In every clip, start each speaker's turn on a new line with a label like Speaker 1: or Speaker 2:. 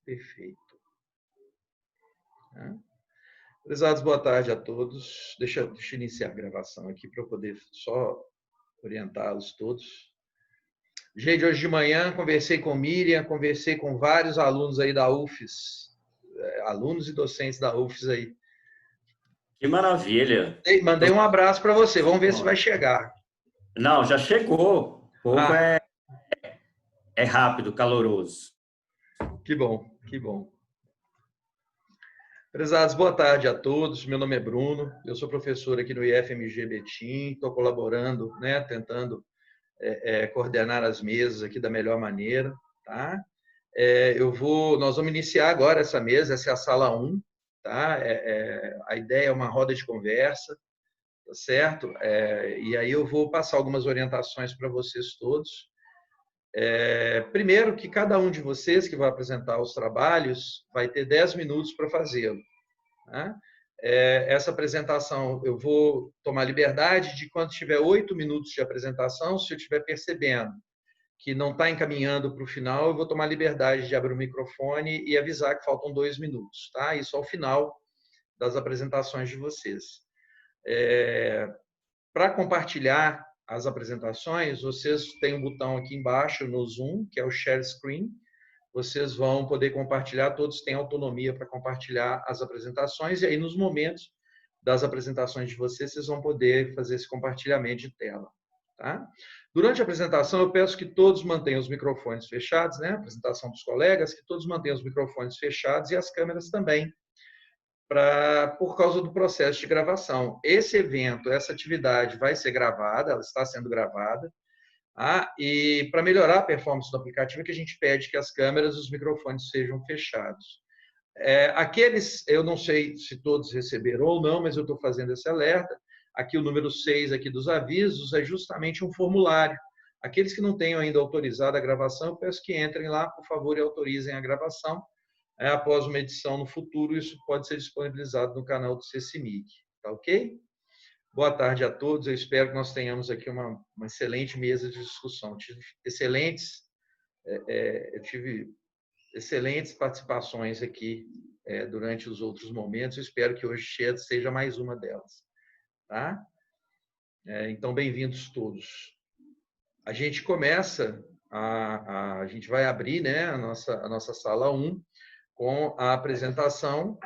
Speaker 1: Perfeito. Tá? Prezados, boa tarde a todos. Deixa eu iniciar a gravação aqui para eu poder só orientá-los todos. Gente, hoje de manhã conversei com Miriam, conversei com vários alunos aí da UFES, alunos e docentes da UFES aí.
Speaker 2: Que maravilha.
Speaker 1: Mandei um abraço para você, vamos ver se vai chegar.
Speaker 2: Não, já chegou. O povo é rápido, caloroso.
Speaker 1: Que bom, que bom. Prezados, boa tarde a todos. Meu nome é Bruno, eu sou professor aqui no IFMG Betim, estou colaborando, tentando coordenar as mesas aqui da melhor maneira, tá? Nós vamos iniciar agora essa mesa, essa é a sala 1, tá? A ideia é uma roda de conversa, tá certo? E aí eu vou passar algumas orientações para vocês todos. Primeiro, que cada um de vocês que vai apresentar os trabalhos vai ter 10 minutos para fazê-lo. Tá? Essa apresentação, eu vou tomar liberdade de, quando tiver 8 minutos de apresentação, se eu estiver percebendo que não está encaminhando para o final, eu vou tomar liberdade de abrir o microfone e avisar que faltam 2 minutos. Tá? Isso ao final das apresentações de vocês. Para compartilhar as apresentações, vocês têm um botão aqui embaixo no Zoom, que é o Share Screen. Vocês vão poder compartilhar, todos têm autonomia para compartilhar as apresentações, e aí nos momentos das apresentações de vocês, vocês vão poder fazer esse compartilhamento de tela. Tá? Durante a apresentação, eu peço que todos mantenham os microfones fechados, a apresentação dos colegas, que todos mantenham os microfones fechados e as câmeras também, por causa do processo de gravação. Esse evento, essa atividade vai ser gravada, ela está sendo gravada, e para melhorar a performance do aplicativo é que a gente pede que as câmeras e os microfones sejam fechados. Eu não sei se todos receberam ou não, mas eu estou fazendo esse alerta. Aqui o número 6 aqui dos avisos é justamente um formulário. Aqueles que não tenham ainda autorizado a gravação, eu peço que entrem lá, por favor, e autorizem a gravação. Após uma edição no futuro, isso pode ser disponibilizado no canal do CCMIC. Tá ok? Boa tarde a todos. Eu espero que nós tenhamos aqui uma excelente mesa de discussão. Eu tive excelentes participações aqui durante os outros momentos. Eu espero que hoje seja mais uma delas. Tá? Então, bem-vindos todos. A gente começa, a gente vai abrir a nossa sala 1 com a apresentação.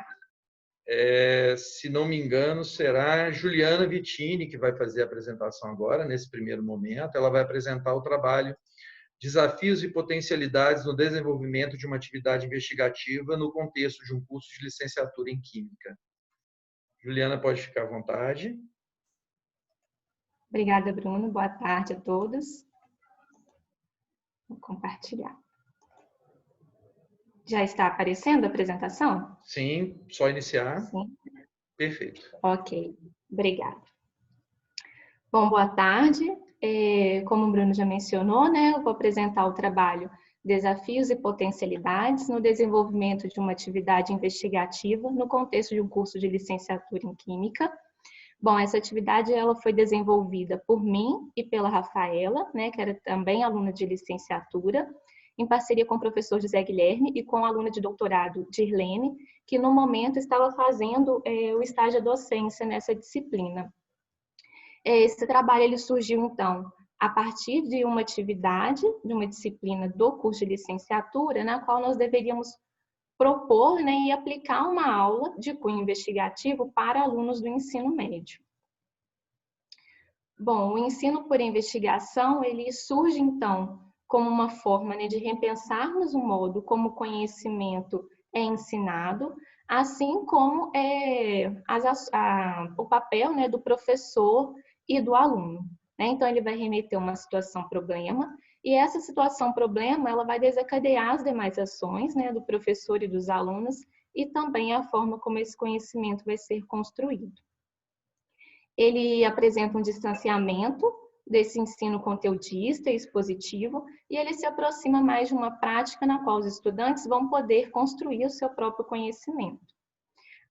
Speaker 1: Se não me engano, será a Juliana Vittini que vai fazer a apresentação agora, nesse primeiro momento. Ela vai apresentar o trabalho Desafios e Potencialidades no Desenvolvimento de uma Atividade Investigativa no contexto de um curso de licenciatura em Química. Juliana, pode ficar à vontade.
Speaker 3: Obrigada, Bruno. Boa tarde a todos. Vou compartilhar. Já está aparecendo a apresentação?
Speaker 1: Sim, só iniciar.
Speaker 3: Sim.
Speaker 1: Perfeito.
Speaker 3: Ok, obrigada. Bom, boa tarde. Como o Bruno já mencionou, eu vou apresentar o trabalho Desafios e Potencialidades no Desenvolvimento de uma Atividade Investigativa no contexto de um curso de licenciatura em Química. Bom, essa atividade ela foi desenvolvida por mim e pela Rafaela, que era também aluna de licenciatura, em parceria com o professor José Guilherme e com a aluna de doutorado, Dirlene, que no momento estava fazendo o estágio de docência nessa disciplina. Esse trabalho ele surgiu, então, a partir de uma atividade, de uma disciplina do curso de licenciatura, na qual nós deveríamos propor e aplicar uma aula de cunho investigativo para alunos do ensino médio. Bom, o ensino por investigação, ele surge, então, como uma forma de repensarmos o modo como o conhecimento é ensinado, assim como o papel do professor e do aluno. Então, ele vai remeter uma situação-problema, e essa situação-problema ela vai desencadear as demais ações do professor e dos alunos, e também a forma como esse conhecimento vai ser construído. Ele apresenta um distanciamento desse ensino conteudista e expositivo, e ele se aproxima mais de uma prática na qual os estudantes vão poder construir o seu próprio conhecimento.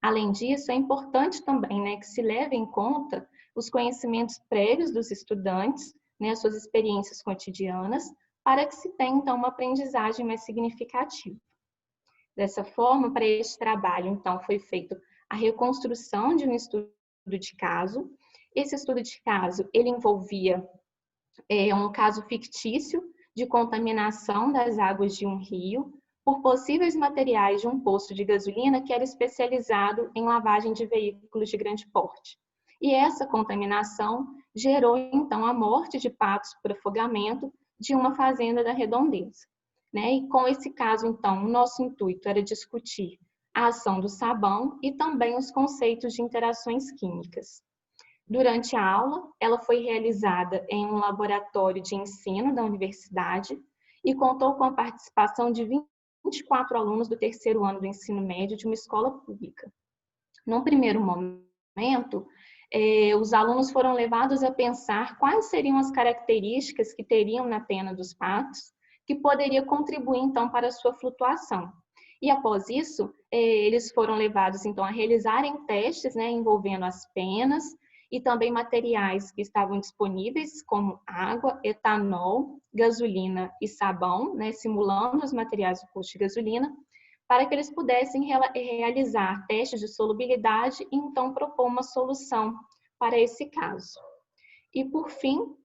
Speaker 3: Além disso, é importante também que se leve em conta os conhecimentos prévios dos estudantes, as suas experiências cotidianas, para que se tenha, então, uma aprendizagem mais significativa. Dessa forma, para este trabalho, então, foi feito a reconstrução de um estudo de caso. Esse estudo de caso, ele envolvia um caso fictício de contaminação das águas de um rio por possíveis materiais de um posto de gasolina que era especializado em lavagem de veículos de grande porte. E essa contaminação gerou, então, a morte de patos por afogamento de uma fazenda da Redondeza. Né? E com esse caso, então, o nosso intuito era discutir a ação do sabão e também os conceitos de interações químicas. Durante a aula, ela foi realizada em um laboratório de ensino da universidade e contou com a participação de 24 alunos do terceiro ano do ensino médio de uma escola pública. Num primeiro momento, os alunos foram levados a pensar quais seriam as características que teriam na pena dos patos que poderia contribuir, então, para a sua flutuação. E, após isso, eles foram levados, então, a realizarem testes, né, envolvendo as penas e também materiais que estavam disponíveis, como água, etanol, gasolina e sabão, né, simulando os materiais do posto de gasolina, para que eles pudessem realizar testes de solubilidade e, então, propor uma solução para esse caso. E, por fim,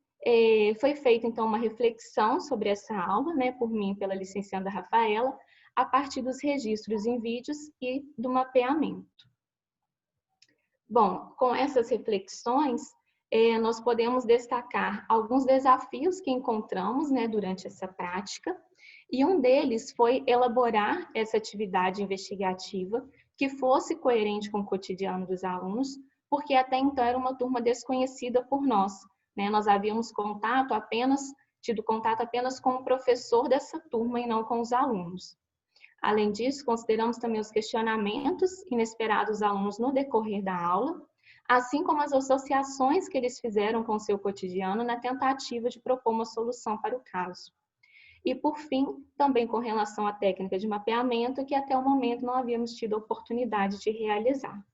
Speaker 3: foi feita, então, uma reflexão sobre essa aula, né, por mim e pela licenciada Rafaela, a partir dos registros em vídeos e do mapeamento. Bom, com essas reflexões, nós podemos destacar alguns desafios que encontramos, né, durante essa prática, e um deles foi elaborar essa atividade investigativa que fosse coerente com o cotidiano dos alunos, porque até então era uma turma desconhecida por nós, né? Nós havíamos tido contato apenas com o professor dessa turma e não com os alunos. Além disso, consideramos também os questionamentos inesperados dos alunos no decorrer da aula, assim como as associações que eles fizeram com o seu cotidiano na tentativa de propor uma solução para o caso. E, por fim, também com relação à técnica de mapeamento, que até o momento não havíamos tido a oportunidade de realizar.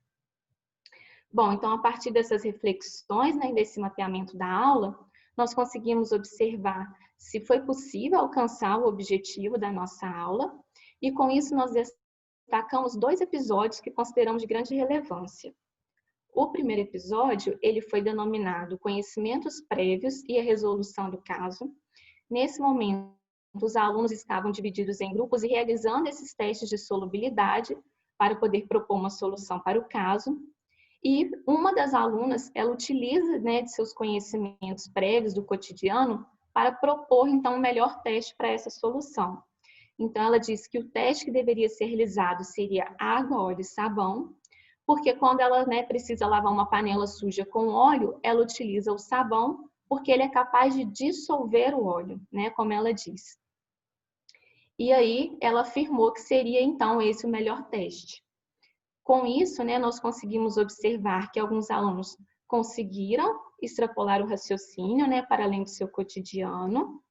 Speaker 3: Bom, então, a partir dessas reflexões, né, desse mapeamento da aula, nós conseguimos observar se foi possível alcançar o objetivo da nossa aula, e com isso nós destacamos 2 episódios que consideramos de grande relevância. O primeiro episódio, ele foi denominado Conhecimentos Prévios e a Resolução do Caso. Nesse momento, os alunos estavam divididos em grupos e realizando esses testes de solubilidade para poder propor uma solução para o caso. E uma das alunas, ela utiliza, né, de seus conhecimentos prévios do cotidiano para propor, então, o melhor teste para essa solução. Então, ela disse que o teste que deveria ser realizado seria água, óleo e sabão, porque quando ela, né, precisa lavar uma panela suja com óleo, ela utiliza o sabão, porque ele é capaz de dissolver o óleo, né, como ela diz. E aí, ela afirmou que seria, então, esse o melhor teste. Com isso, né, nós conseguimos observar que alguns alunos conseguiram extrapolar o raciocínio, né, para além do seu cotidiano,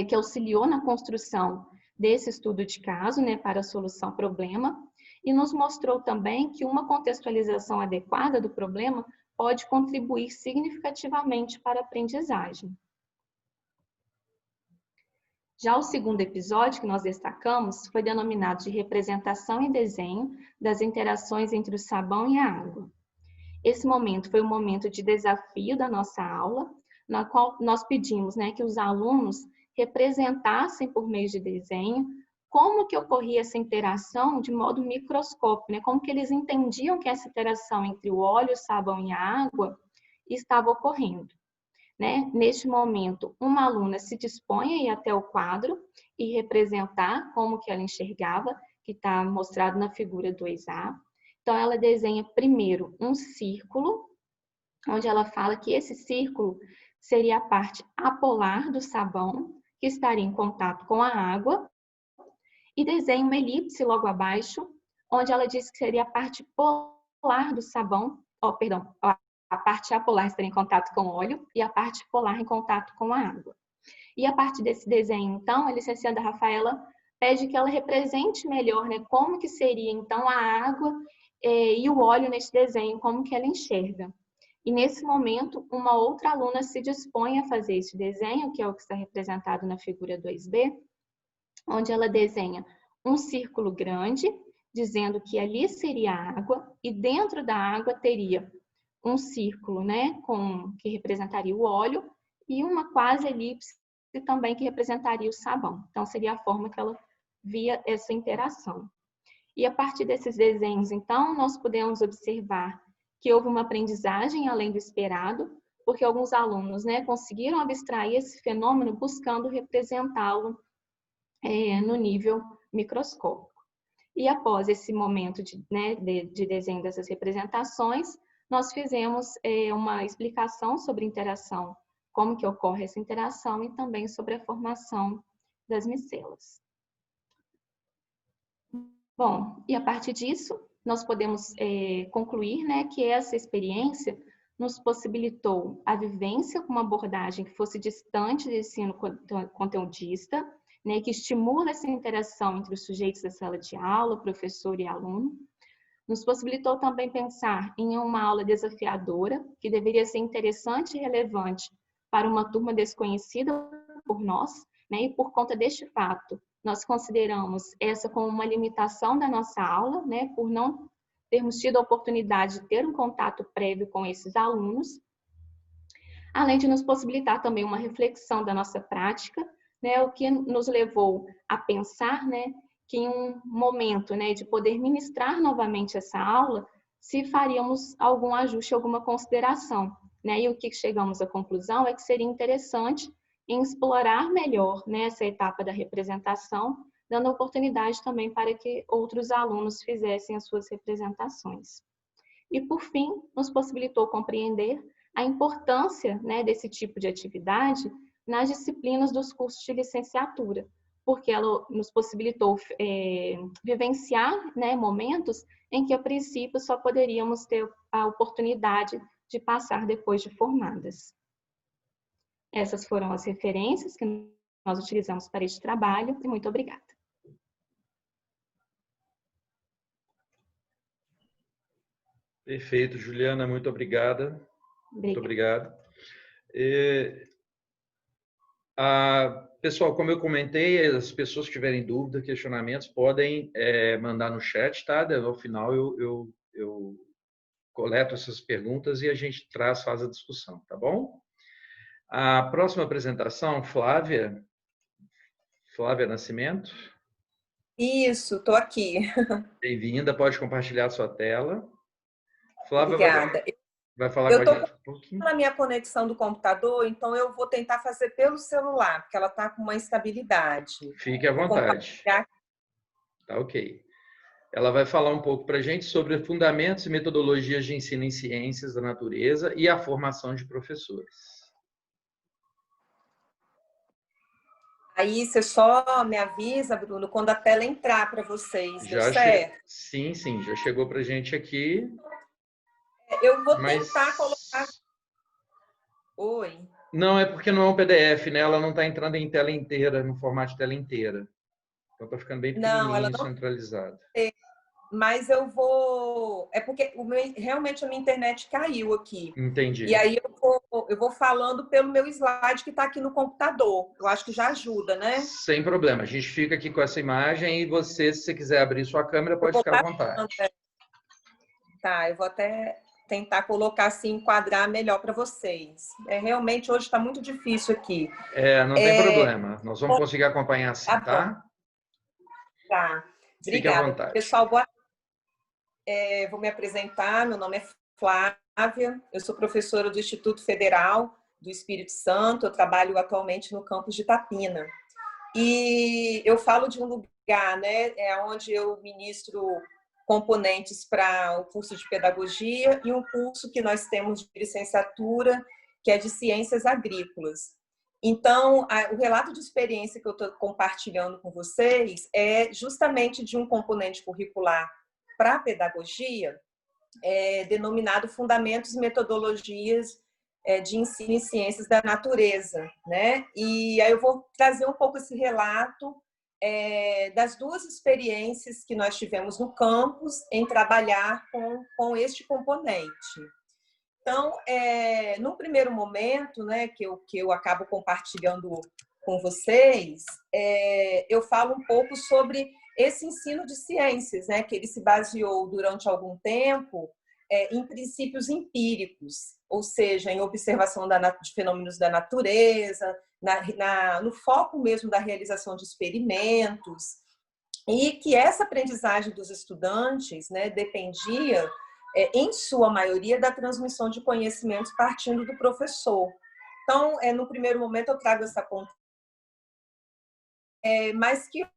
Speaker 3: que auxiliou na construção desse estudo de caso, né, para a solução problema, e nos mostrou também que uma contextualização adequada do problema pode contribuir significativamente para a aprendizagem. Já o segundo episódio que nós destacamos foi denominado de representação e desenho das interações entre o sabão e a água. Esse momento foi um momento de desafio da nossa aula, na qual nós pedimos, né, que os alunos representassem por meio de desenho como que ocorria essa interação de modo microscópico, né, como que eles entendiam que essa interação entre o óleo, o sabão e a água estava ocorrendo. Né? Neste momento, uma aluna se dispõe a ir até o quadro e representar como que ela enxergava, que está mostrado na figura 2A. Então, ela desenha primeiro um círculo, onde ela fala que esse círculo seria a parte apolar do sabão, que estaria em contato com a água, e desenha uma elipse logo abaixo, onde ela diz que seria a parte polar do sabão, a parte apolar estaria em contato com o óleo e a parte polar em contato com a água. E a partir desse desenho, então, a licenciada Rafaela pede que ela represente melhor, né, como que seria, então, a água e o óleo nesse desenho, como que ela enxerga. E nesse momento, uma outra aluna se dispõe a fazer esse desenho, que é o que está representado na figura 2B, onde ela desenha um círculo grande, dizendo que ali seria a água, e dentro da água teria um círculo, né, que representaria o óleo, e uma quase elipse também que representaria o sabão. Então, seria a forma que ela via essa interação. E a partir desses desenhos, então, nós podemos observar que houve uma aprendizagem além do esperado, porque alguns alunos, né, conseguiram abstrair esse fenômeno buscando representá-lo no nível microscópico. E após esse momento de desenho dessas representações, nós fizemos uma explicação sobre interação, como que ocorre essa interação e também sobre a formação das micelas. Bom, e a partir disso, nós podemos concluir, né, que essa experiência nos possibilitou a vivência com uma abordagem que fosse distante do ensino conteudista, né, que estimula essa interação entre os sujeitos da sala de aula, professor e aluno. Nos possibilitou também pensar em uma aula desafiadora, que deveria ser interessante e relevante para uma turma desconhecida por nós, né, e por conta deste fato, nós consideramos essa como uma limitação da nossa aula, né, por não termos tido a oportunidade de ter um contato prévio com esses alunos, além de nos possibilitar também uma reflexão da nossa prática, né, o que nos levou a pensar, né, que em um momento, né, de poder ministrar novamente essa aula, se faríamos algum ajuste, alguma consideração, né, e o que chegamos à conclusão é que seria interessante em explorar melhor, né, essa etapa da representação, dando oportunidade também para que outros alunos fizessem as suas representações. E, por fim, nos possibilitou compreender a importância, né, desse tipo de atividade nas disciplinas dos cursos de licenciatura, porque ela nos possibilitou vivenciar, né, momentos em que, a princípio, só poderíamos ter a oportunidade de passar depois de formadas. Essas foram as referências que nós utilizamos para este trabalho, e muito obrigada.
Speaker 1: Perfeito, Juliana, muito obrigada. Muito obrigado. Pessoal, como eu comentei, as pessoas que tiverem dúvidas, questionamentos, podem mandar no chat, tá? Ao final eu coleto essas perguntas e a gente faz a discussão, tá bom? A próxima apresentação, Flávia Nascimento.
Speaker 4: Isso, estou aqui.
Speaker 1: Bem-vinda, pode compartilhar a sua tela. Flávia,
Speaker 4: obrigada.
Speaker 1: Vai falar com a gente um pouquinho.
Speaker 4: Na minha conexão do computador, então eu vou tentar fazer pelo celular, porque ela está com uma instabilidade.
Speaker 1: Fique à vontade. Tá ok. Ela vai falar um pouco para a gente sobre fundamentos e metodologias de ensino em ciências da natureza e a formação de professores.
Speaker 4: Aí você só me avisa, Bruno, quando a tela entrar para vocês, deu certo?
Speaker 1: Sim, já chegou para a gente aqui.
Speaker 4: Eu vou tentar colocar... Oi?
Speaker 1: Não, é porque não é um PDF, né? Ela não está entrando em tela inteira, no formato de tela inteira. Então está ficando bem pequenininho e centralizado.
Speaker 4: Mas eu vou... É porque realmente a minha internet caiu aqui.
Speaker 1: Entendi.
Speaker 4: E aí eu vou falando pelo meu slide que está aqui no computador. Eu acho que já ajuda, né?
Speaker 1: Sem problema. A gente fica aqui com essa imagem e você, se você quiser abrir sua câmera, pode ficar à vontade.
Speaker 4: Tá, eu vou até tentar colocar assim, enquadrar melhor para vocês. Realmente hoje está muito difícil aqui.
Speaker 1: Não tem problema. Nós vamos conseguir acompanhar assim, tá?
Speaker 4: Tá.
Speaker 1: Fique à
Speaker 4: Obrigada.
Speaker 1: vontade.
Speaker 4: Pessoal, vou me apresentar. Meu nome é Flávia. Eu sou professora do Instituto Federal do Espírito Santo. Eu trabalho atualmente no campus de Itapina. E eu falo de um lugar, né, onde eu ministro componentes para o curso de pedagogia e um curso que nós temos de licenciatura, que é de ciências agrícolas. Então, o relato de experiência que eu estou compartilhando com vocês é justamente de um componente curricular para a pedagogia, denominado Fundamentos e Metodologias de Ensino em Ciências da Natureza, né? E aí eu vou trazer um pouco esse relato das duas experiências que nós tivemos no campus em trabalhar com este componente. Então, no primeiro momento, né, que eu acabo compartilhando com vocês, eu falo um pouco sobre esse ensino de ciências, né, que ele se baseou durante algum tempo em princípios empíricos, ou seja, em observação de fenômenos da natureza, no foco mesmo da realização de experimentos, e que essa aprendizagem dos estudantes, né, dependia, em sua maioria, da transmissão de conhecimentos partindo do professor. Então, no primeiro momento, eu trago essa ponta, mas que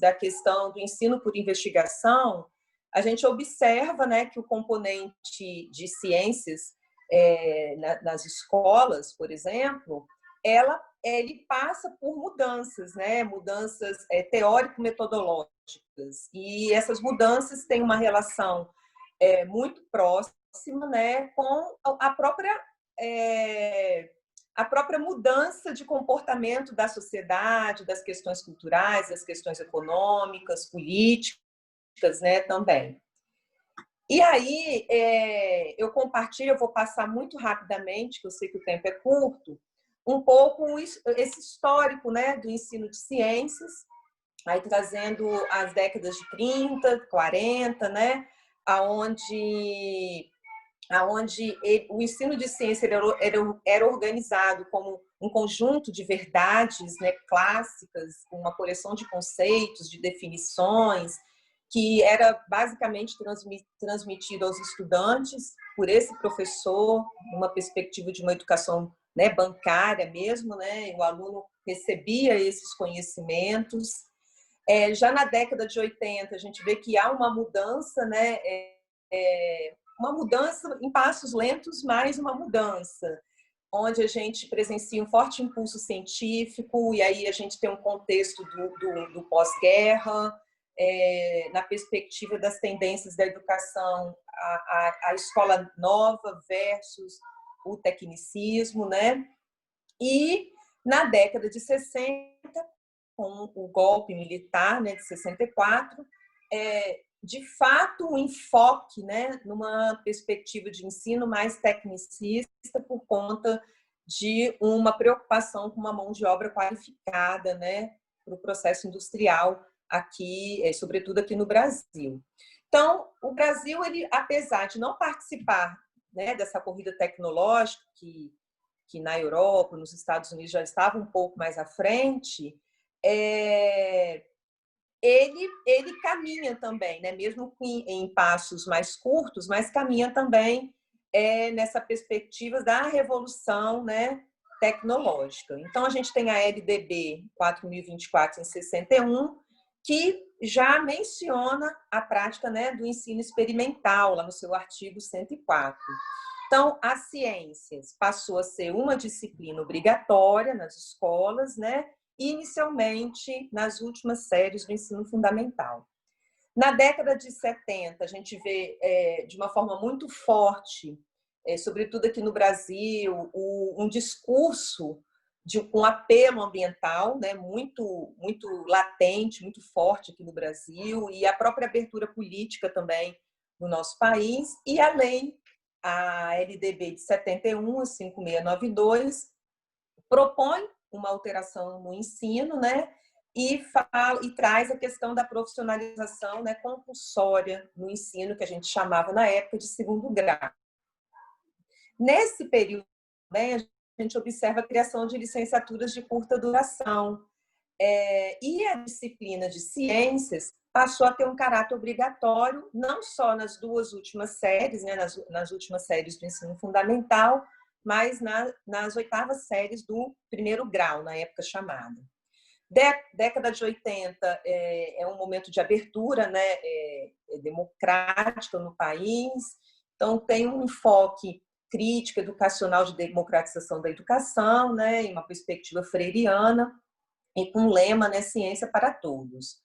Speaker 4: da questão do ensino por investigação, a gente observa, né, que o componente de ciências nas escolas, por exemplo, ele passa por mudanças, né, mudanças teórico-metodológicas, e essas mudanças têm uma relação muito próxima, né, com a própria mudança de comportamento da sociedade, das questões culturais, das questões econômicas, políticas, né, também. E aí, eu compartilho, eu vou passar muito rapidamente, que eu sei que o tempo é curto, um pouco esse histórico, né, do ensino de ciências, aí trazendo as décadas de 30, 40, né, aonde o ensino de ciência era organizado como um conjunto de verdades, né, clássicas, com uma coleção de conceitos, de definições, que era basicamente transmitido aos estudantes por esse professor, numa perspectiva de uma educação, né, bancária mesmo, né, e o aluno recebia esses conhecimentos. Já na década de 80, a gente vê que há uma mudança, né, uma mudança em passos lentos, mas uma mudança, onde a gente presencia um forte impulso científico, e aí a gente tem um contexto do pós-guerra, na perspectiva das tendências da educação, a escola nova versus o tecnicismo, né? E na década de 60, com o golpe militar, né, de 64, de fato, um enfoque, né, numa perspectiva de ensino mais tecnicista por conta de uma preocupação com uma mão de obra qualificada, né, para o processo industrial aqui, sobretudo aqui no Brasil. Então, o Brasil, ele, apesar de não participar, né, dessa corrida tecnológica que na Europa, nos Estados Unidos já estava um pouco mais à frente, ele caminha também, né? Mesmo em passos mais curtos, mas caminha também nessa perspectiva da revolução, né, tecnológica. Então, a gente tem a LDB 4024 em 61, que já menciona a prática, né, do ensino experimental, lá no seu artigo 104. Então, as ciências passou a ser uma disciplina obrigatória nas escolas, né? Inicialmente nas últimas séries do ensino fundamental. Na década de 70, a gente vê de uma forma muito forte, sobretudo aqui no Brasil, um discurso de um apelo ambiental, né, muito, muito latente, muito forte aqui no Brasil, e a própria abertura política também no nosso país, e a lei, a LDB de 71, a 5692, propõe uma alteração no ensino, né, e traz a questão da profissionalização, né, compulsória no ensino, que a gente chamava na época de segundo grau. Nesse período também, a gente observa a criação de licenciaturas de curta duração, e a disciplina de ciências passou a ter um caráter obrigatório, não só nas duas últimas séries, né, nas últimas séries do ensino fundamental, mas nas oitavas séries do primeiro grau, na época chamada. Década de 80 é um momento de abertura, né, democrática no país, então tem um enfoque crítico, educacional, de democratização da educação, né, em uma perspectiva freiriana, e com o lema, né, ciência para todos.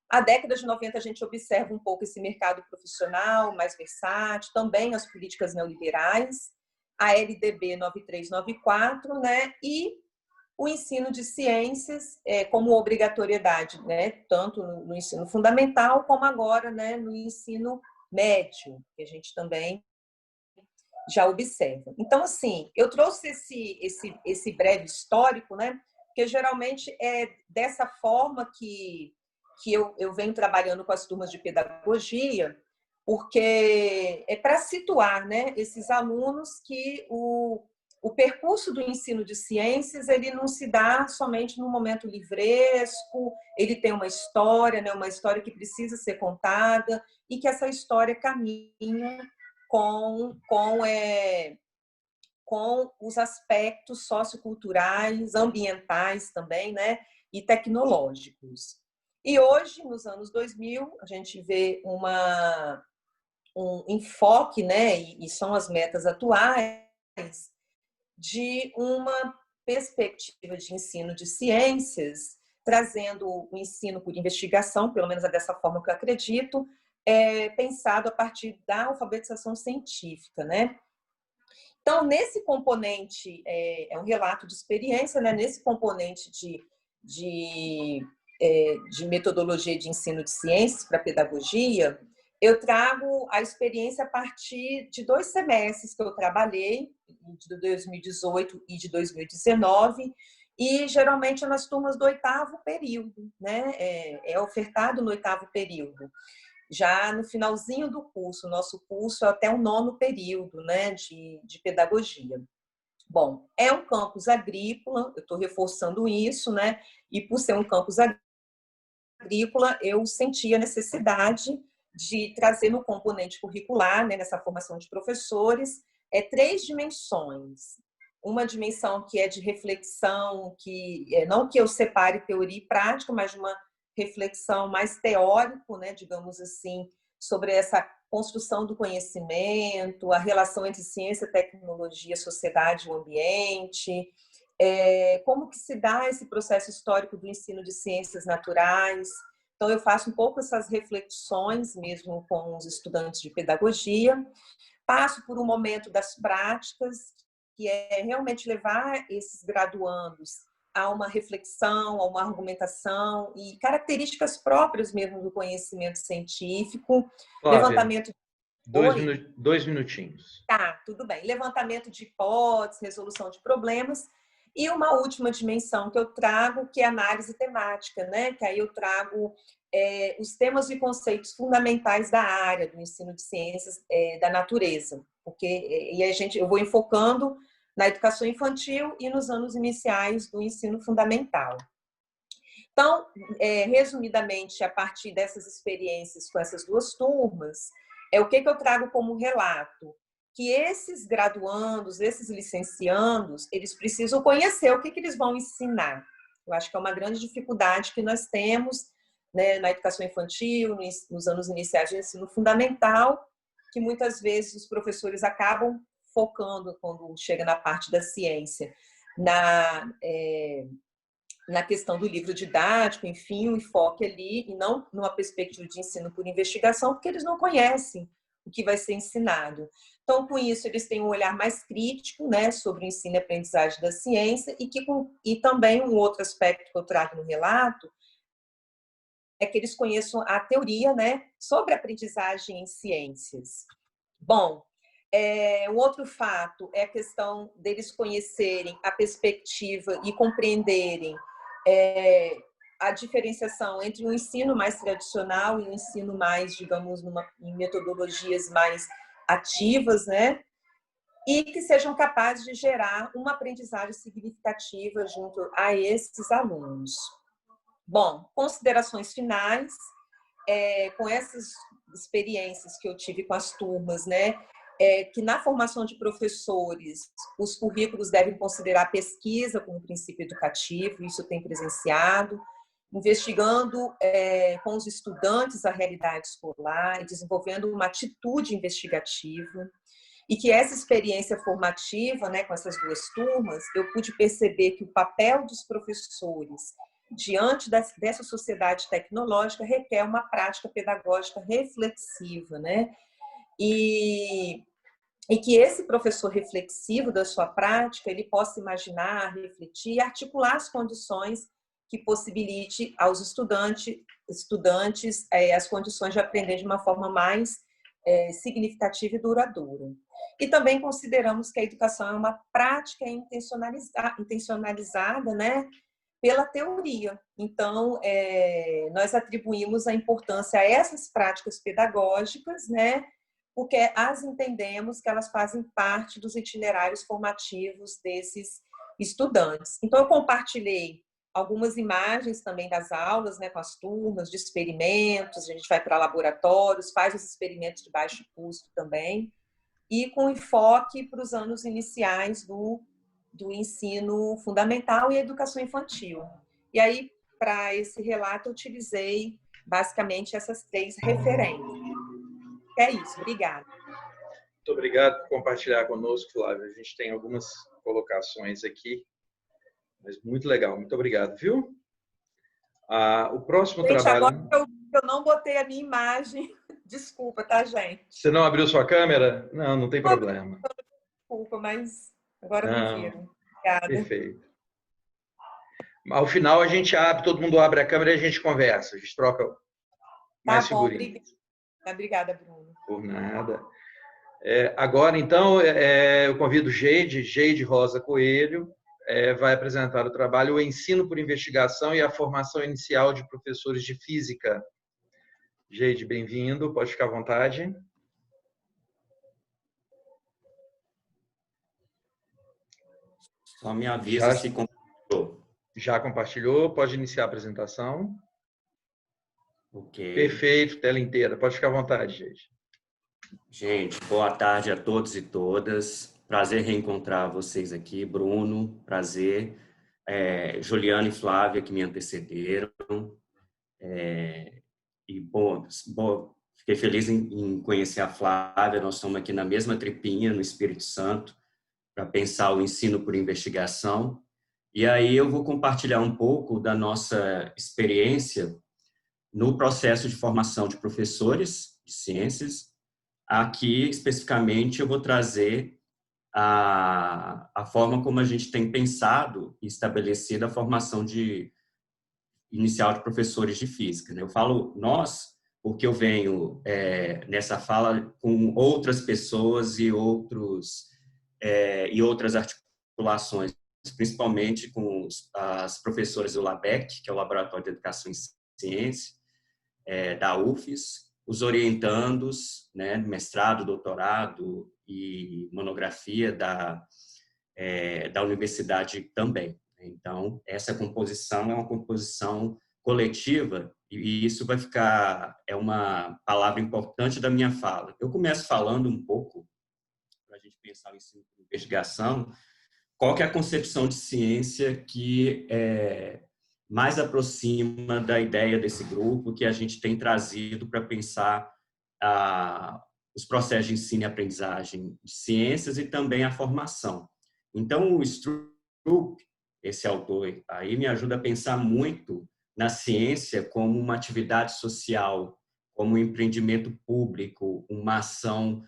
Speaker 4: A década de 90 a gente observa um pouco esse mercado profissional mais versátil, também as políticas neoliberais, a LDB 9394, né, e o ensino de ciências como obrigatoriedade, né, tanto no ensino fundamental como agora, né, no ensino médio, que a gente também já observa. Então, assim, eu trouxe esse breve histórico, né, porque geralmente é dessa forma que eu venho trabalhando com as turmas de pedagogia, porque é para situar, né, esses alunos que o percurso do ensino de ciências ele não se dá somente no momento livresco, ele tem uma história, né, uma história que precisa ser contada e que essa história caminha com os aspectos socioculturais, ambientais também, né, e tecnológicos. E hoje, nos anos 2000, a gente vê um enfoque, né, e são as metas atuais, de uma perspectiva de ensino de ciências, trazendo o ensino por investigação, pelo menos é dessa forma que eu acredito, pensado a partir da alfabetização científica, né? Então, nesse componente, é um relato de experiência, né? Nesse componente de metodologia de ensino de ciências para pedagogia, eu trago a experiência a partir de 2 semestres que eu trabalhei, de 2018 e de 2019, e geralmente é nas turmas do 8º período, né? É ofertado no 8º período. Já no finalzinho do curso, nosso curso é até o 9º período, né, de pedagogia. Bom, é um campus agrícola, eu estou reforçando isso, né? E por ser um campus agrícola, eu senti a necessidade de trazer no componente curricular, né, nessa formação de professores, 3 dimensões. Uma dimensão que é de reflexão, que não que eu separe teoria e prática, mas de uma reflexão mais teórico, né, digamos assim, sobre essa construção do conhecimento, a relação entre ciência, tecnologia, sociedade e o ambiente, como que se dá esse processo histórico do ensino de ciências naturais. Então, eu faço um pouco essas reflexões mesmo com os estudantes de pedagogia, passo por um momento das práticas, que é realmente levar esses graduandos a uma reflexão, a uma argumentação e características próprias mesmo do conhecimento científico,
Speaker 1: Flávia,
Speaker 4: levantamento...
Speaker 1: 2 minutinhos.
Speaker 4: Tá, tudo bem. Levantamento de hipóteses, resolução de problemas e uma última dimensão que eu trago, que é análise temática, né? Que aí eu trago os temas e conceitos fundamentais da área do ensino de ciências da natureza, porque eu vou enfocando na educação infantil e nos anos iniciais do ensino fundamental. Então, resumidamente, a partir dessas experiências com essas 2 turmas, o que eu trago como relato? Que esses graduandos, esses licenciandos, eles precisam conhecer o que eles vão ensinar. Eu acho que é uma grande dificuldade que nós temos, né, na educação infantil, nos anos iniciais de ensino fundamental, que muitas vezes os professores acabam focando, quando chega na parte da ciência, na questão do livro didático, enfim, o enfoque ali, e não numa perspectiva de ensino por investigação, porque eles não conhecem o que vai ser ensinado. Então, com isso, eles têm um olhar mais crítico, né, sobre o ensino e aprendizagem da ciência, e também um outro aspecto que eu trago no relato é que eles conheçam a teoria, né, sobre a aprendizagem em ciências. Bom, um outro fato é a questão deles conhecerem a perspectiva e compreenderem a diferenciação entre o ensino mais tradicional e o ensino mais, digamos, em metodologias mais ativas, né? E que sejam capazes de gerar uma aprendizagem significativa junto a esses alunos. Bom, considerações finais, com essas experiências que eu tive com as turmas, né? Que na formação de professores, os currículos devem considerar a pesquisa como princípio educativo, isso eu tenho presenciado, investigando com os estudantes a realidade escolar e desenvolvendo uma atitude investigativa, e que essa experiência formativa, né, com essas 2 turmas, eu pude perceber que o papel dos professores diante dessa sociedade tecnológica requer uma prática pedagógica reflexiva, né? E que esse professor reflexivo da sua prática, ele possa imaginar, refletir e articular as condições que possibilite aos estudantes as condições de aprender de uma forma mais significativa e duradoura. E também consideramos que a educação é uma prática intencionalizada, né? pela teoria. Então, nós atribuímos a importância a essas práticas pedagógicas, né? Porque as entendemos que elas fazem parte dos itinerários formativos desses estudantes. Então, eu compartilhei algumas imagens também das aulas, né, com as turmas de experimentos, a gente vai para laboratórios, faz os experimentos de baixo custo também, e com enfoque para os anos iniciais do ensino fundamental e educação infantil. E aí, para esse relato, eu utilizei basicamente essas 3 referências. É isso, obrigada.
Speaker 1: Muito obrigado por compartilhar conosco, Flávio. A gente tem algumas colocações aqui, mas muito legal. Muito obrigado, viu? O próximo
Speaker 4: Gente,
Speaker 1: trabalho...
Speaker 4: agora eu não botei a minha imagem. Desculpa, tá, gente?
Speaker 1: Você não abriu sua câmera? Não, não tem problema.
Speaker 4: Desculpa, mas agora me
Speaker 1: Não,
Speaker 4: viram. Obrigada.
Speaker 1: perfeito. Ao final, a gente abre, todo mundo abre a câmera e a gente conversa. A gente troca mais figurinhas.
Speaker 4: Obrigada, Bruno.
Speaker 1: Por nada. Agora, então, eu convido Geide Rosa Coelho, vai apresentar o trabalho O Ensino por Investigação e a Formação Inicial de Professores de Física. Geide, bem-vindo, pode ficar à vontade.
Speaker 2: Só me avisa se compartilhou.
Speaker 1: Já compartilhou, pode iniciar a apresentação.
Speaker 2: Ok.
Speaker 1: Perfeito, tela inteira, pode ficar à vontade, Geide.
Speaker 2: Gente, boa tarde a todos e todas. Prazer reencontrar vocês aqui. Bruno, prazer. Juliana e Flávia, que me antecederam. Fiquei feliz em conhecer a Flávia. Nós estamos aqui na mesma tripinha, no Espírito Santo, para pensar o ensino por investigação. E aí eu vou compartilhar um pouco da nossa experiência no processo de formação de professores de ciências. Aqui, especificamente, eu vou trazer a forma como a gente tem pensado e estabelecido a formação inicial de professores de física. Eu falo nós, porque eu venho nessa fala com outras pessoas e outras articulações, principalmente com as professoras do LABEC, que é o Laboratório de Educação e Ciência, da UFES, os orientandos, né, mestrado, doutorado e monografia da universidade também. Então, essa composição é uma composição coletiva e isso vai ficar, uma palavra importante da minha fala. Eu começo falando um pouco, para a gente pensar o ensino de investigação, qual que é a concepção de ciência que mais aproxima da ideia desse grupo que a gente tem trazido para pensar os processos de ensino e aprendizagem de ciências e também a formação. Então, o Stroop, esse autor aí, me ajuda a pensar muito na ciência como uma atividade social, como um empreendimento público, uma ação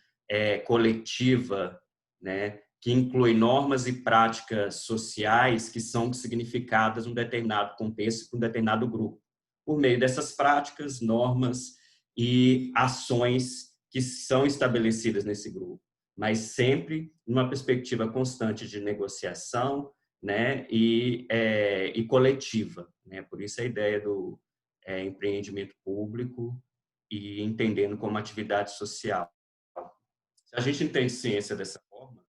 Speaker 2: coletiva, né, que inclui normas e práticas sociais que são significadas num determinado contexto, para um determinado grupo, por meio dessas práticas, normas e ações que são estabelecidas nesse grupo, mas sempre numa perspectiva constante de negociação, né, e coletiva, né? Por isso a ideia do empreendimento público e entendendo como atividade social. Se a gente entende ciência dessa forma,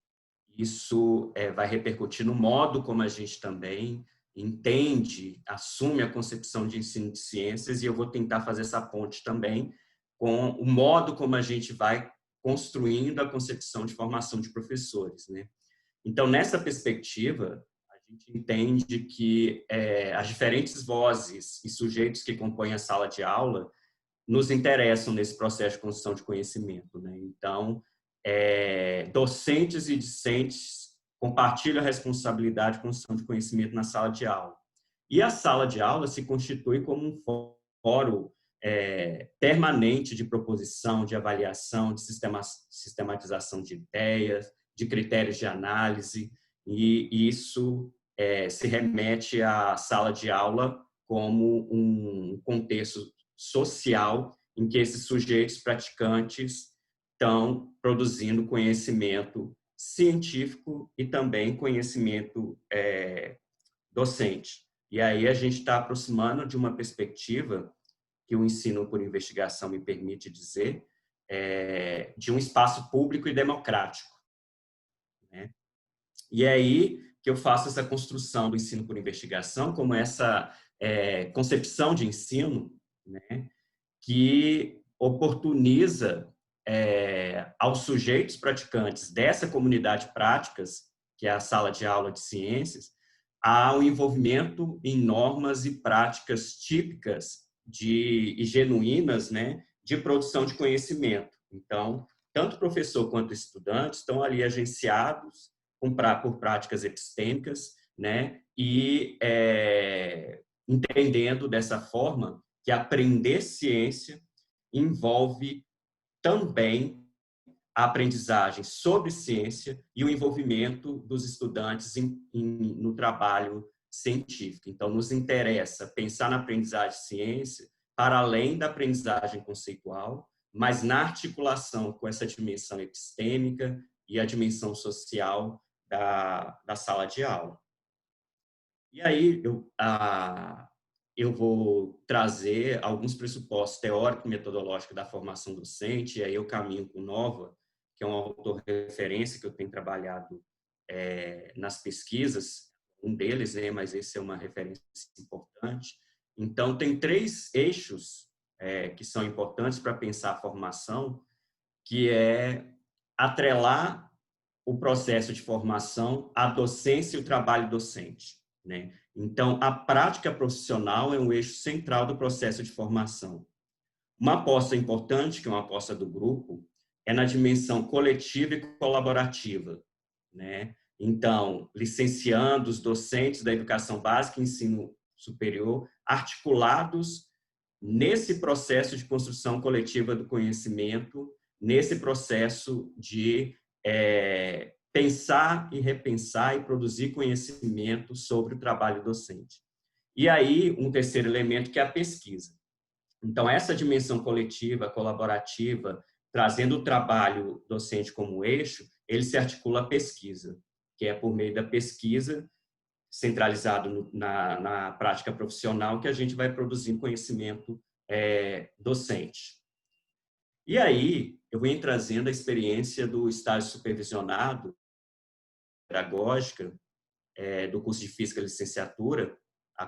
Speaker 2: isso vai repercutir no modo como a gente também entende, assume a concepção de ensino de ciências, e eu vou tentar fazer essa ponte também com o modo como a gente vai construindo a concepção de formação de professores, né? Então, nessa perspectiva, a gente entende que as diferentes vozes e sujeitos que compõem a sala de aula nos interessam nesse processo de construção de conhecimento, né? Então, docentes e discentes compartilham a responsabilidade de construção de conhecimento na sala de aula. E a sala de aula se constitui como um fórum permanente de proposição, de avaliação, de sistematização de ideias, de critérios de análise, e isso se remete à sala de aula como um contexto social em que esses sujeitos praticantes estão produzindo conhecimento científico e também conhecimento docente. E aí a gente está aproximando de uma perspectiva que o ensino por investigação me permite dizer, de um espaço público e democrático, né? E é aí que eu faço essa construção do ensino por investigação como essa concepção de ensino, né, que oportuniza aos sujeitos praticantes dessa comunidade de práticas, que é a sala de aula de ciências, ao envolvimento em normas e práticas típicas e genuínas, né, de produção de conhecimento. Então, tanto professor quanto estudante estão ali agenciados por práticas epistêmicas, né, e entendendo dessa forma que aprender ciência envolve também a aprendizagem sobre ciência e o envolvimento dos estudantes no trabalho científico. Então, nos interessa pensar na aprendizagem de ciência para além da aprendizagem conceitual, mas na articulação com essa dimensão epistêmica e a dimensão social da sala de aula. E aí, eu vou trazer alguns pressupostos teóricos e metodológicos da formação docente, e aí eu caminho com Nova, que é um autor de referência que eu tenho trabalhado nas pesquisas, um deles, né, mas esse é uma referência importante. Então, tem 3 eixos que são importantes para pensar a formação, que é atrelar o processo de formação à docência e o trabalho docente, né? Então, a prática profissional é um eixo central do processo de formação. Uma aposta importante, que é uma aposta do grupo, é na dimensão coletiva e colaborativa, né? Então, licenciandos, docentes da educação básica e ensino superior, articulados nesse processo de construção coletiva do conhecimento, nesse processo de pensar e repensar e produzir conhecimento sobre o trabalho docente. E aí, um terceiro elemento que é a pesquisa. Então, essa dimensão coletiva, colaborativa, trazendo o trabalho docente como eixo, ele se articula à pesquisa, que é por meio da pesquisa, centralizado na prática profissional, que a gente vai produzindo conhecimento docente. E aí, eu venho trazendo a experiência do estágio supervisionado, pedagógica, do curso de Física Licenciatura, a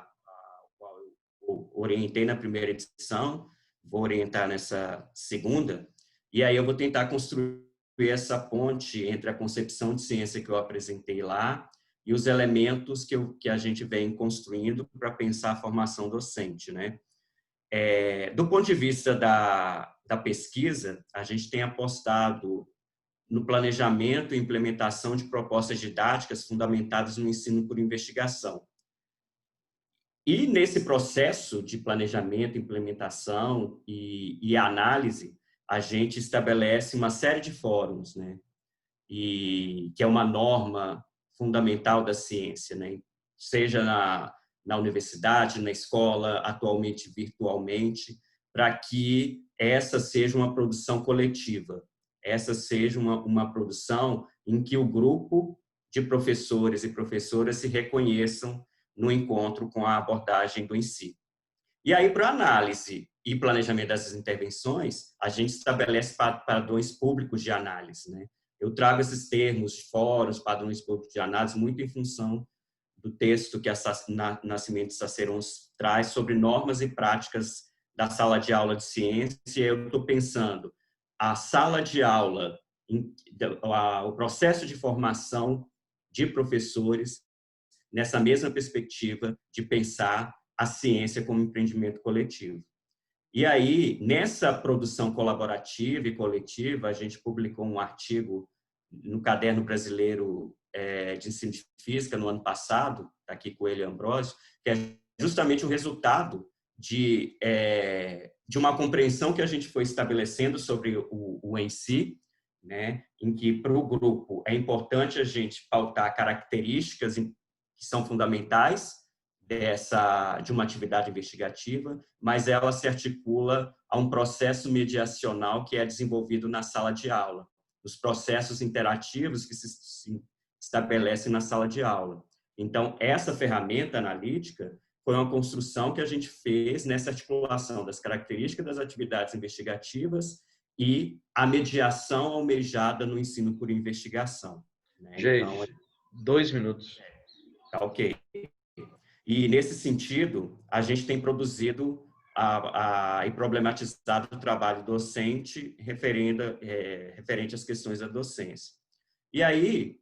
Speaker 2: qual eu orientei na primeira edição, vou orientar nessa segunda, e aí eu vou tentar construir essa ponte entre a concepção de ciência que eu apresentei lá e os elementos que a gente vem construindo para pensar a formação docente, né? Do ponto de vista da pesquisa, a gente tem apostado no planejamento e implementação de propostas didáticas fundamentadas no ensino por investigação. E nesse processo de planejamento, implementação e análise, a gente estabelece uma série de fóruns, né? E que é uma norma fundamental da ciência, né? Seja na universidade, na escola, atualmente virtualmente, para que essa seja uma produção coletiva, essa seja uma produção em que o grupo de professores e professoras se reconheçam no encontro com a abordagem do ensino. E aí, para análise e planejamento das intervenções, a gente estabelece padrões públicos de análise, né? Eu trago esses termos de fóruns, padrões públicos de análise, muito em função do texto que a Nascimento Sacerons traz sobre normas e práticas da sala de aula de ciência. E eu estou pensando a sala de aula, o processo de formação de professores nessa mesma perspectiva de pensar a ciência como empreendimento coletivo. E aí, nessa produção colaborativa e coletiva, a gente publicou um artigo no Caderno Brasileiro de Ensino de Física, no ano passado, está aqui com ele, Ambrósio, que é justamente o resultado de uma compreensão que a gente foi estabelecendo sobre o em si, né, em que, para o grupo, é importante a gente pautar características que são fundamentais de uma atividade investigativa, mas ela se articula a um processo mediacional que é desenvolvido na sala de aula, os processos interativos que se estabelecem na sala de aula. Então, essa ferramenta analítica, foi uma construção que a gente fez nessa articulação das características das atividades investigativas e a mediação almejada no ensino por investigação, né?
Speaker 1: Gente,
Speaker 2: Então,
Speaker 1: 2 minutos.
Speaker 2: tá ok. E, nesse sentido, a gente tem produzido e problematizado o trabalho docente referente às questões da docência. E aí,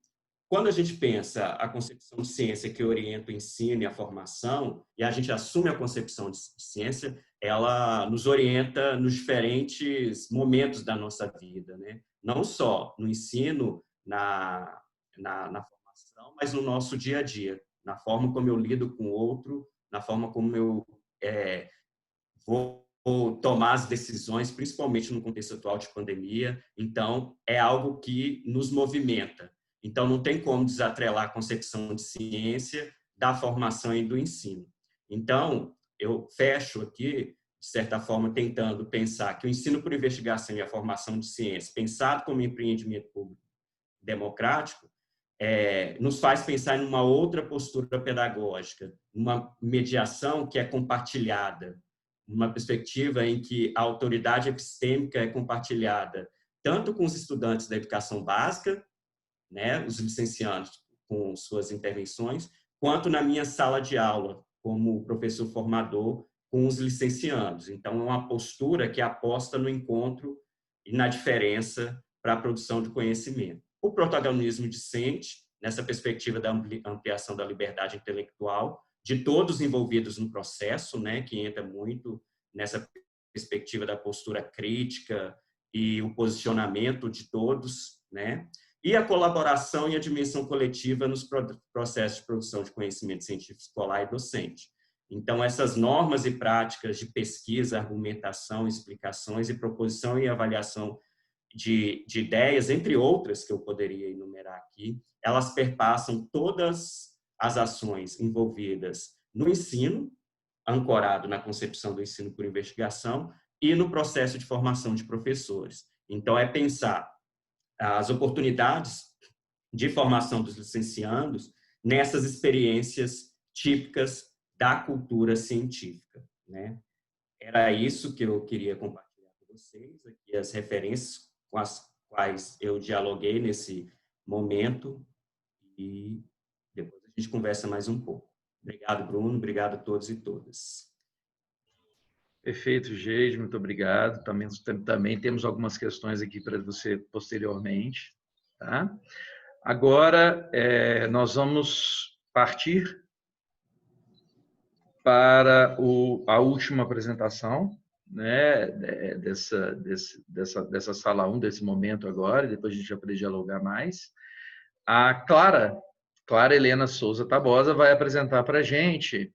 Speaker 2: quando a gente pensa a concepção de ciência que orienta o ensino e a formação, e a gente assume a concepção de ciência, ela nos orienta nos diferentes momentos da nossa vida, né? Não só no ensino, na formação, mas no nosso dia a dia, na forma como eu lido com o outro, na forma como eu vou tomar as decisões, principalmente no contexto atual de pandemia. Então, é algo que nos movimenta. Então, não tem como desatrelar a concepção de ciência da formação e do ensino. Então, eu fecho aqui, de certa forma, tentando pensar que o ensino por investigação e a formação de ciência, pensado como empreendimento público democrático, nos faz pensar em uma outra postura pedagógica, uma mediação que é compartilhada, uma perspectiva em que a autoridade epistêmica é compartilhada tanto com os estudantes da educação básica, né, os licenciados com suas intervenções, quanto na minha sala de aula, como professor formador, com os licenciados. Então, é uma postura que aposta no encontro e na diferença para a produção de conhecimento. O protagonismo discente, nessa perspectiva da ampliação da liberdade intelectual, de todos envolvidos no processo, né, que entra muito nessa perspectiva da postura crítica e o posicionamento de todos, né, e a colaboração e a dimensão coletiva nos processos de produção de conhecimento científico escolar e docente. Então, essas normas e práticas de pesquisa, argumentação, explicações e proposição e avaliação de ideias, entre outras que eu poderia enumerar aqui, elas perpassam todas as ações envolvidas no ensino, ancorado na concepção do ensino por investigação, e no processo de formação de professores. Então, é pensar as oportunidades de formação dos licenciandos nessas experiências típicas da cultura científica, né? Era isso que eu queria compartilhar com vocês, aqui as referências com as quais eu dialoguei nesse momento, e depois a gente conversa mais um pouco. Obrigado, Bruno. Obrigado a todos e todas.
Speaker 1: Perfeito, Geide, muito obrigado. Também temos algumas questões aqui para você posteriormente. Tá? Agora, nós vamos partir para a última apresentação, né, dessa sala 1, desse momento agora, e depois a gente vai poder dialogar mais. A Clara Helena Souza Tabosa vai apresentar para a gente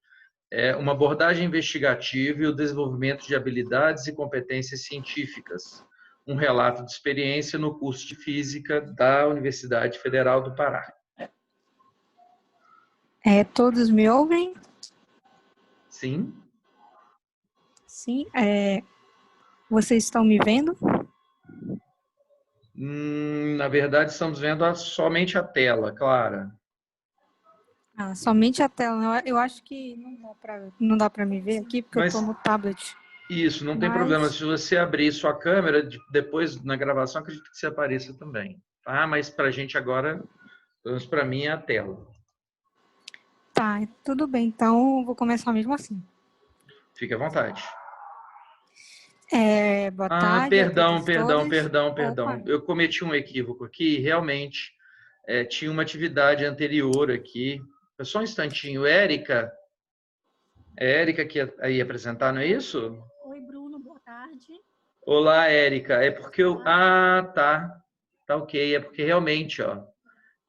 Speaker 1: uma abordagem investigativa e o desenvolvimento de habilidades e competências científicas, um relato de experiência no curso de Física da Universidade Federal do Pará.
Speaker 5: Todos me ouvem?
Speaker 1: Sim.
Speaker 5: Sim. Vocês estão me vendo?
Speaker 1: Na verdade, estamos vendo somente a tela, Clara.
Speaker 5: Somente a tela. Eu acho que não dá para me ver aqui, porque eu estou no tablet.
Speaker 1: Isso, não tem problema. Se você abrir sua câmera, depois na gravação, acredito que você apareça também. Tá? Mas para a gente agora, para mim, é a tela.
Speaker 5: Tá, tudo bem. Então, eu vou começar mesmo assim.
Speaker 1: Fique à vontade.
Speaker 5: Boa tarde.
Speaker 1: Perdão.
Speaker 5: Opa.
Speaker 1: Eu cometi um equívoco aqui. Realmente, tinha uma atividade anterior aqui. Só um instantinho. Érica que ia apresentar, não é isso?
Speaker 6: Oi, Bruno, boa tarde.
Speaker 1: Olá, Érica. É porque eu... tá. Tá ok. É porque realmente, ó,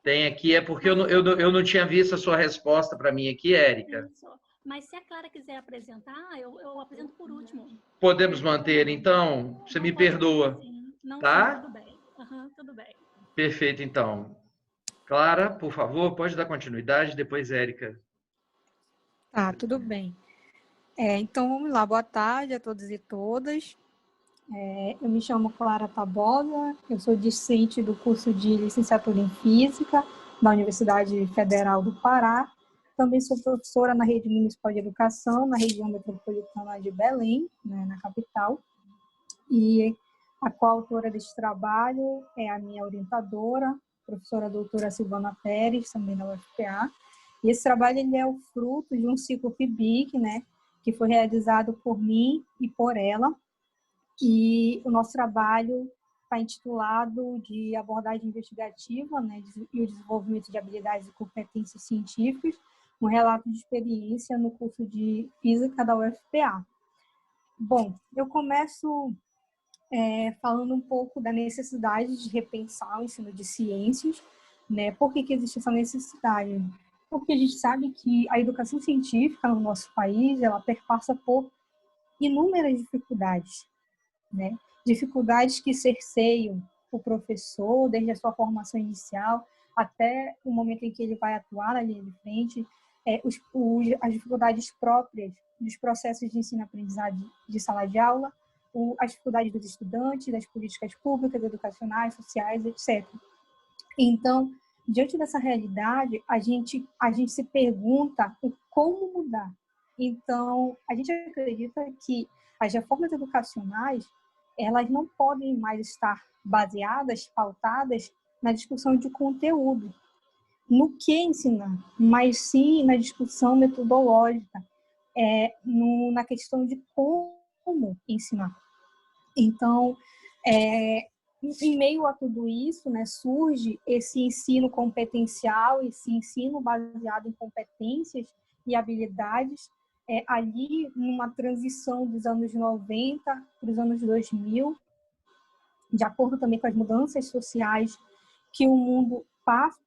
Speaker 1: tem aqui... É porque eu não tinha visto a sua resposta para mim aqui, Érica.
Speaker 6: Isso. Mas se a Clara quiser apresentar, eu apresento por último.
Speaker 1: Podemos manter, então? Você me perdoa.
Speaker 6: Não,
Speaker 1: tá?
Speaker 6: Sim, tudo bem. Tudo bem.
Speaker 1: Perfeito, então. Clara, por favor, pode dar continuidade, depois Érica.
Speaker 5: Tá, tudo bem. Então, vamos lá. Boa tarde a todos e todas. Eu me chamo Clara Tabosa, eu sou discente do curso de Licenciatura em Física da Universidade Federal do Pará. Também sou professora na Rede Municipal de Educação, na região metropolitana de Belém, né, na capital. E a coautora desse trabalho é a minha orientadora, professora doutora Silvana Pérez, também da UFPA. E esse trabalho ele é o fruto de um ciclo PIBIC, né, que foi realizado por mim e por ela. E o nosso trabalho está intitulado de abordagem investigativa, né, e o desenvolvimento de habilidades e competências científicas, um relato de experiência no curso de Física da UFPA. Bom, eu começo falando um pouco da necessidade de repensar o ensino de ciências, né? Por que existe essa necessidade? Porque a gente sabe que a educação científica no nosso país, ela perpassa por inúmeras dificuldades, né? Dificuldades que cerceiam o professor, desde a sua formação inicial até o momento em que ele vai atuar na linha de frente, as dificuldades próprias dos processos de ensino-aprendizagem de sala de aula, as dificuldades dos estudantes, das políticas públicas, educacionais, sociais, etc. Então, diante dessa realidade, a gente se pergunta o como mudar. Então, a gente acredita que as reformas educacionais, elas não podem mais estar baseadas, pautadas na discussão de conteúdo, no que ensinar, mas sim na discussão metodológica, na questão de como ensinar. Então, em meio a tudo isso, né, surge esse ensino competencial, esse ensino baseado em competências e habilidades, ali numa transição dos anos 90 para os anos 2000, de acordo também com as mudanças sociais que o mundo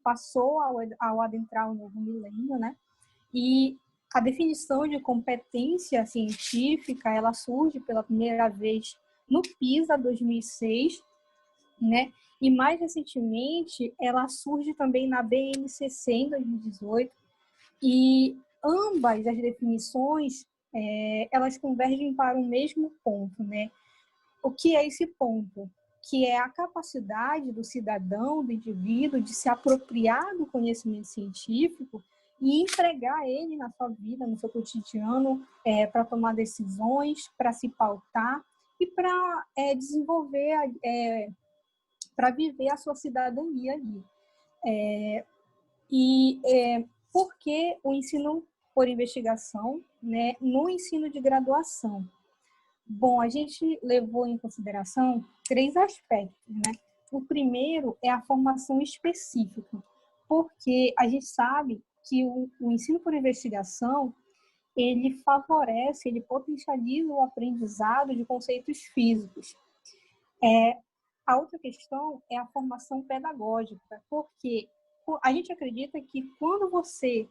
Speaker 5: passou ao adentrar o novo milênio, né? E a definição de competência científica, ela surge pela primeira vez no PISA 2006, né? E mais recentemente ela surge também na BNCC em 2018, e ambas as definições elas convergem para o mesmo ponto, né? O que é esse ponto? Que é a capacidade do cidadão, do indivíduo, de se apropriar do conhecimento científico e empregar ele na sua vida, no seu cotidiano, para tomar decisões, para se pautar e para desenvolver, para viver a sua cidadania ali. Por que o ensino por investigação, né, no ensino de graduação? Bom, a gente levou em consideração 3 aspectos, né? O primeiro é a formação específica, porque a gente sabe que o ensino por investigação, ele favorece, ele potencializa o aprendizado de conceitos físicos. A outra questão é a formação pedagógica, porque a gente acredita que quando você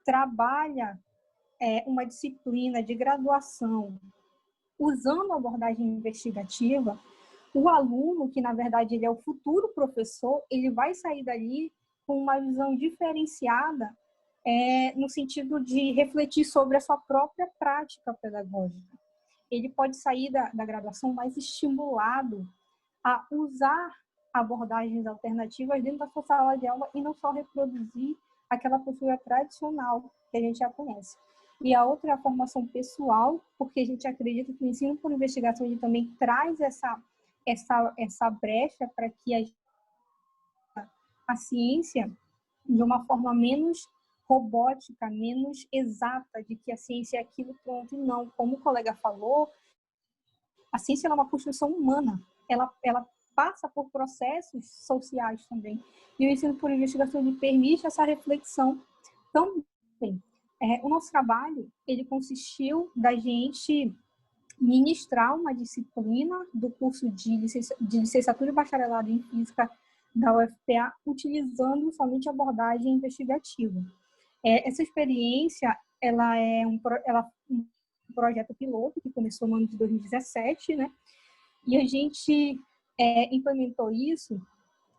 Speaker 5: trabalha uma disciplina de graduação usando a abordagem investigativa, o aluno, que na verdade ele é o futuro professor, ele vai sair dali com uma visão diferenciada no sentido de refletir sobre a sua própria prática pedagógica. Ele pode sair da graduação mais estimulado a usar abordagens alternativas dentro da sua sala de aula e não só reproduzir aquela postura tradicional que a gente já conhece. E a outra é a formação pessoal, porque a gente acredita que o ensino por investigação ele também traz essa brecha para que a ciência, de uma forma menos robótica, menos exata, de que a ciência é aquilo pronto e não. Como o colega falou, a ciência é uma construção humana, ela passa por processos sociais também. E o ensino por investigação ele permite essa reflexão também. O nosso trabalho, ele consistiu da gente ministrar uma disciplina do curso de licenciatura e bacharelado em Física da UFPA, utilizando somente abordagem investigativa. Essa experiência, ela é um projeto piloto que começou no ano de 2017, né? E a gente implementou isso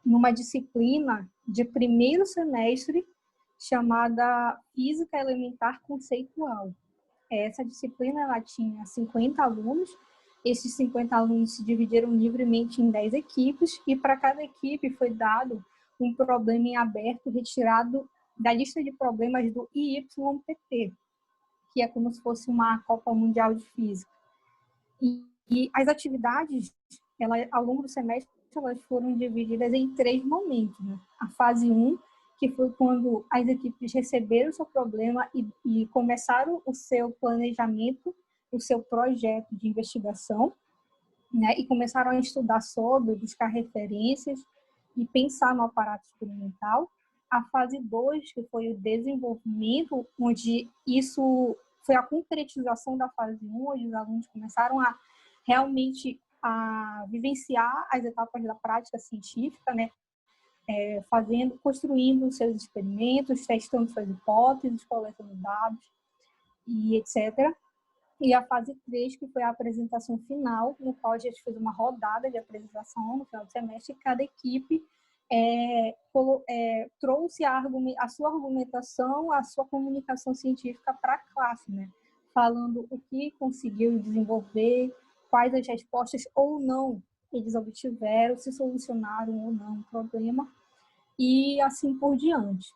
Speaker 5: numa disciplina de primeiro semestre chamada Física Elementar Conceitual. Essa disciplina ela tinha 50 alunos. Esses 50 alunos se dividiram livremente em 10 equipes e para cada equipe foi dado um problema em aberto retirado da lista de problemas do IYPT, que é como se fosse uma Copa Mundial de Física. E as atividades, ao longo do semestre, elas foram divididas em 3 momentos, né? A fase 1, que foi quando as equipes receberam o seu problema e começaram o seu planejamento, o seu projeto de investigação, né? E começaram a estudar sobre, buscar referências e pensar no aparato experimental. A fase 2, que foi o desenvolvimento, onde isso foi a concretização da fase 1, onde os alunos começaram a realmente a vivenciar as etapas da prática científica, né? Construindo seus experimentos, testando suas hipóteses, coletando dados e etc. E a fase 3, que foi a apresentação final, no qual a gente fez uma rodada de apresentação no final do semestre, e cada equipe trouxe a sua argumentação, a sua comunicação científica para a classe, né? Falando o que conseguiu desenvolver, quais as respostas ou não eles obtiveram, se solucionaram ou não o problema, e assim por diante.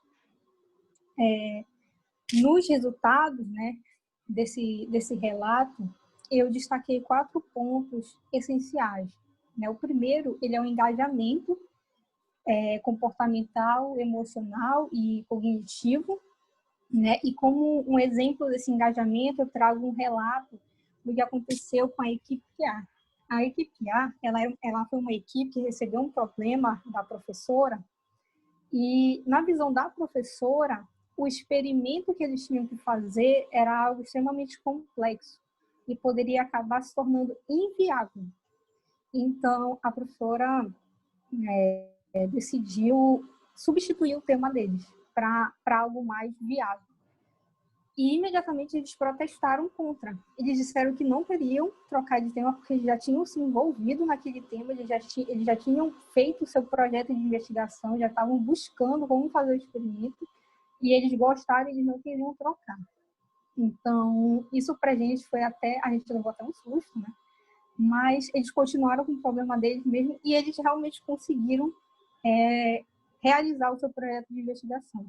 Speaker 5: Nos resultados, né, desse relato, eu destaquei 4 pontos essenciais, né? O primeiro, ele é o engajamento comportamental, emocional e cognitivo, né? E como um exemplo desse engajamento, eu trago um relato do que aconteceu com a equipe A. A equipe A, ela foi uma equipe que recebeu um problema da professora e, na visão da professora, o experimento que eles tinham que fazer era algo extremamente complexo e poderia acabar se tornando inviável. Então, a professora decidiu substituir o tema deles para algo mais viável. E imediatamente eles protestaram contra. Eles disseram que não queriam trocar de tema porque eles já tinham se envolvido naquele tema, eles já tinham feito o seu projeto de investigação, já estavam buscando como fazer o experimento e eles gostaram e eles não queriam trocar. Então, isso pra gente foi a gente levou até um susto, né? Mas eles continuaram com o problema deles mesmo e eles realmente conseguiram realizar o seu projeto de investigação.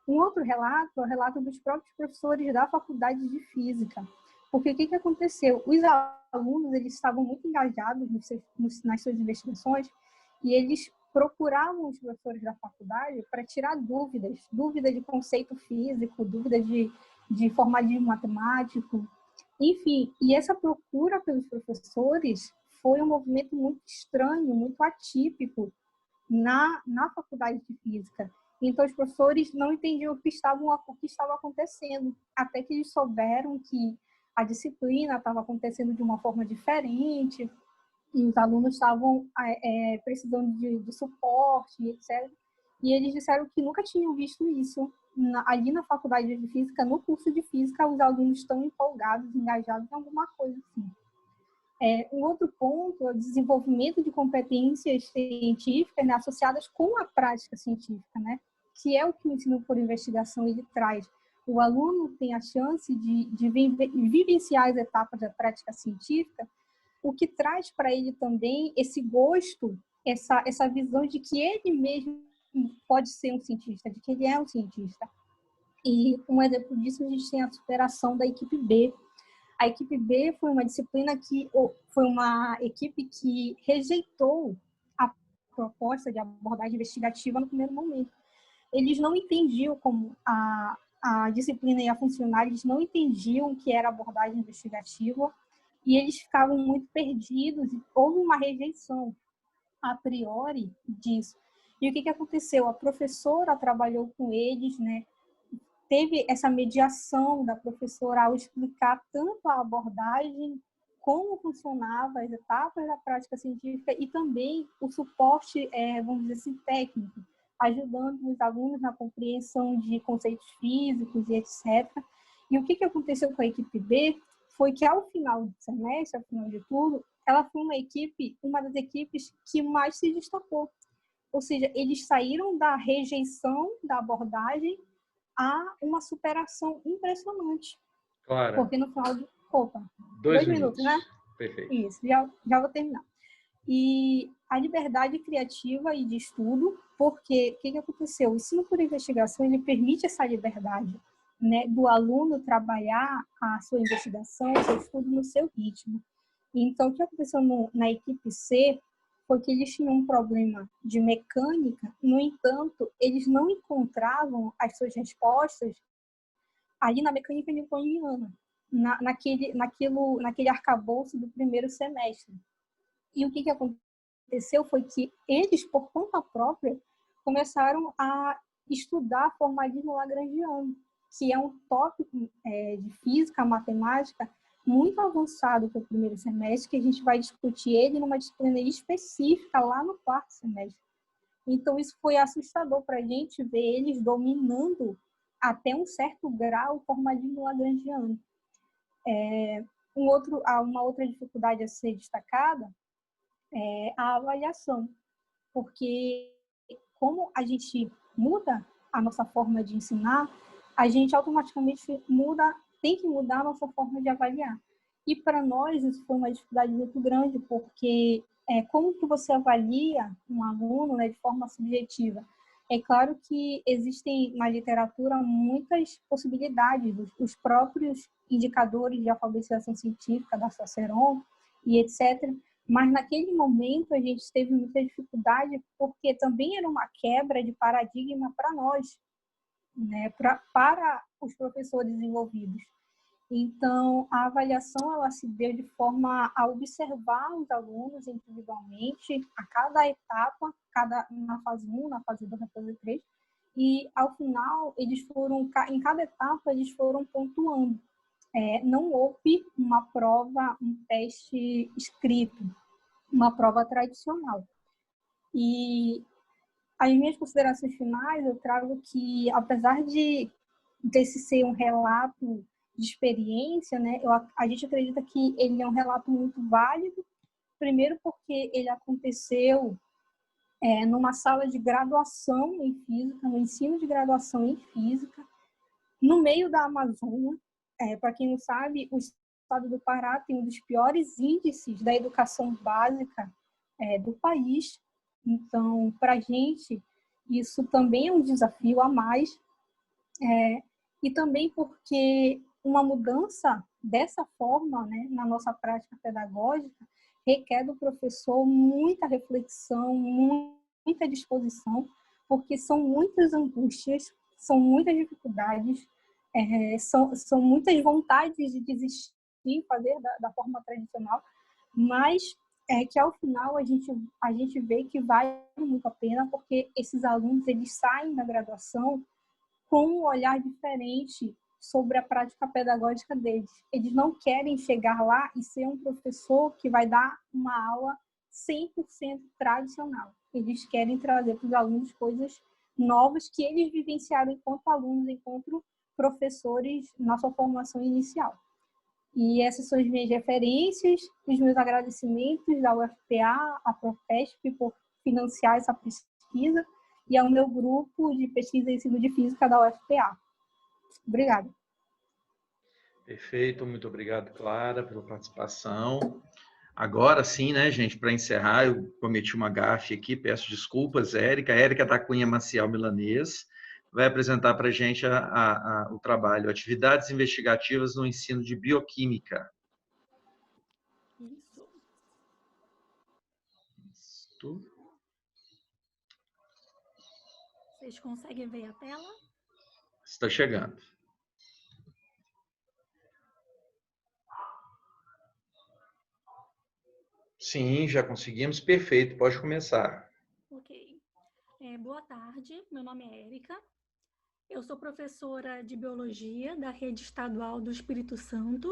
Speaker 5: Um outro relato é o relato dos próprios professores da faculdade de Física. Porque o que aconteceu? Os alunos eles estavam muito engajados nas suas investigações e eles procuravam os professores da faculdade para tirar dúvidas de conceito físico, dúvidas de formalismo matemático, enfim. E essa procura pelos professores foi um movimento muito estranho, muito atípico na faculdade de Física. Então, os professores não entendiam o que estava acontecendo, até que eles souberam que a disciplina estava acontecendo de uma forma diferente e os alunos estavam precisando de suporte, etc. E eles disseram que nunca tinham visto isso. Ali na faculdade de Física, no curso de Física, os alunos estão empolgados, engajados em alguma coisa assim. Um outro ponto é o desenvolvimento de competências científicas, né, associadas com a prática científica, né, que é o que o ensino por investigação ele traz. O aluno tem a chance de vivenciar as etapas da prática científica, o que traz para ele também esse gosto, essa visão de que ele mesmo pode ser um cientista, de que ele é um cientista. E um exemplo disso, a gente tem a superação da equipe B. A equipe B foi uma foi uma equipe que rejeitou a proposta de abordagem investigativa no primeiro momento. Eles não entendiam como a disciplina ia funcionar, eles não entendiam o que era abordagem investigativa e eles ficavam muito perdidos. Houve uma rejeição a priori disso. E o que aconteceu? A professora trabalhou com eles, né? Teve essa mediação da professora ao explicar tanto a abordagem, como funcionava as etapas da prática científica e também o suporte, vamos dizer assim, técnico, ajudando os alunos na compreensão de conceitos físicos e etc. E o que aconteceu com a equipe B foi que, ao final do semestre, ao final de tudo, ela foi uma das equipes que mais se destacou. Ou seja, eles saíram da rejeição da abordagem a uma superação impressionante.
Speaker 1: Clara.
Speaker 5: Porque no final de... Opa,
Speaker 1: 2
Speaker 5: minutos, né?
Speaker 1: Perfeito.
Speaker 5: Isso, já vou terminar. e a liberdade criativa e de estudo, porque o que aconteceu? O ensino por investigação, ele permite essa liberdade, né, do aluno trabalhar a sua investigação, o seu estudo no seu ritmo. Então, o que aconteceu na equipe C foi que eles tinham um problema de mecânica, no entanto, eles não encontravam as suas respostas ali na mecânica newtoniana, naquele arcabouço do primeiro semestre. E o que aconteceu foi que eles, por conta própria, começaram a estudar formalismo lagrangiano, que é um tópico de física, matemática, muito avançado para o primeiro semestre, que a gente vai discutir ele numa disciplina específica lá no quarto semestre. Então, isso foi assustador para a gente ver eles dominando até um certo grau o formalismo lagrangiano. Uma outra dificuldade a ser destacada é a avaliação, porque como a gente muda a nossa forma de ensinar, a gente automaticamente tem que mudar a nossa forma de avaliar. E para nós isso foi uma dificuldade muito grande, porque como que você avalia um aluno, né, de forma subjetiva? É claro que existem na literatura muitas possibilidades, os próprios indicadores de alfabetização científica da Cicerón e etc., mas naquele momento a gente teve muita dificuldade porque também era uma quebra de paradigma para nós, né, para os professores envolvidos. Então, a avaliação ela se deu de forma a observar os alunos individualmente, a cada etapa, na fase 1, na fase 2, na fase 3, e ao final, em cada etapa, eles foram pontuando. Não houve uma prova, um teste escrito, uma prova tradicional. E as minhas considerações finais, eu trago que, apesar desse ser um relato de experiência, né, a gente acredita que ele é um relato muito válido, primeiro porque ele aconteceu numa sala de graduação em física, no ensino de graduação em física, no meio da Amazônia. Para quem não sabe, o estado do Pará tem um dos piores índices da educação básica do país. Então, para a gente, isso também é um desafio a mais. E também porque uma mudança dessa forma, né, na nossa prática pedagógica requer do professor muita reflexão, muita disposição, porque são muitas angústias, são muitas dificuldades, são muitas vontades de desistir, fazer da forma tradicional, mas que ao final a gente vê que vale muito a pena, porque esses alunos eles saem da graduação com um olhar diferente sobre a prática pedagógica deles. Eles não querem chegar lá e ser um professor que vai dar uma aula 100% tradicional. Eles querem trazer para os alunos coisas novas que eles vivenciaram enquanto alunos, enquanto professores na sua formação inicial. E essas são as minhas referências, os meus agradecimentos à UFPA, à Profesp por financiar essa pesquisa e ao meu grupo de pesquisa e ensino de física da UFPA. Obrigada.
Speaker 1: Perfeito, muito obrigado, Clara, pela participação. Agora sim, né, gente, para encerrar, eu cometi uma gafe aqui, peço desculpas, Érica da Cunha Maciel Milanês, vai apresentar para a gente o trabalho Atividades Investigativas no Ensino de Bioquímica.
Speaker 6: Isso. Vocês conseguem ver a tela?
Speaker 1: Está chegando. Sim, já conseguimos. Perfeito, pode começar.
Speaker 6: Ok. Boa tarde, meu nome é Érica. Eu sou professora de Biologia da Rede Estadual do Espírito Santo.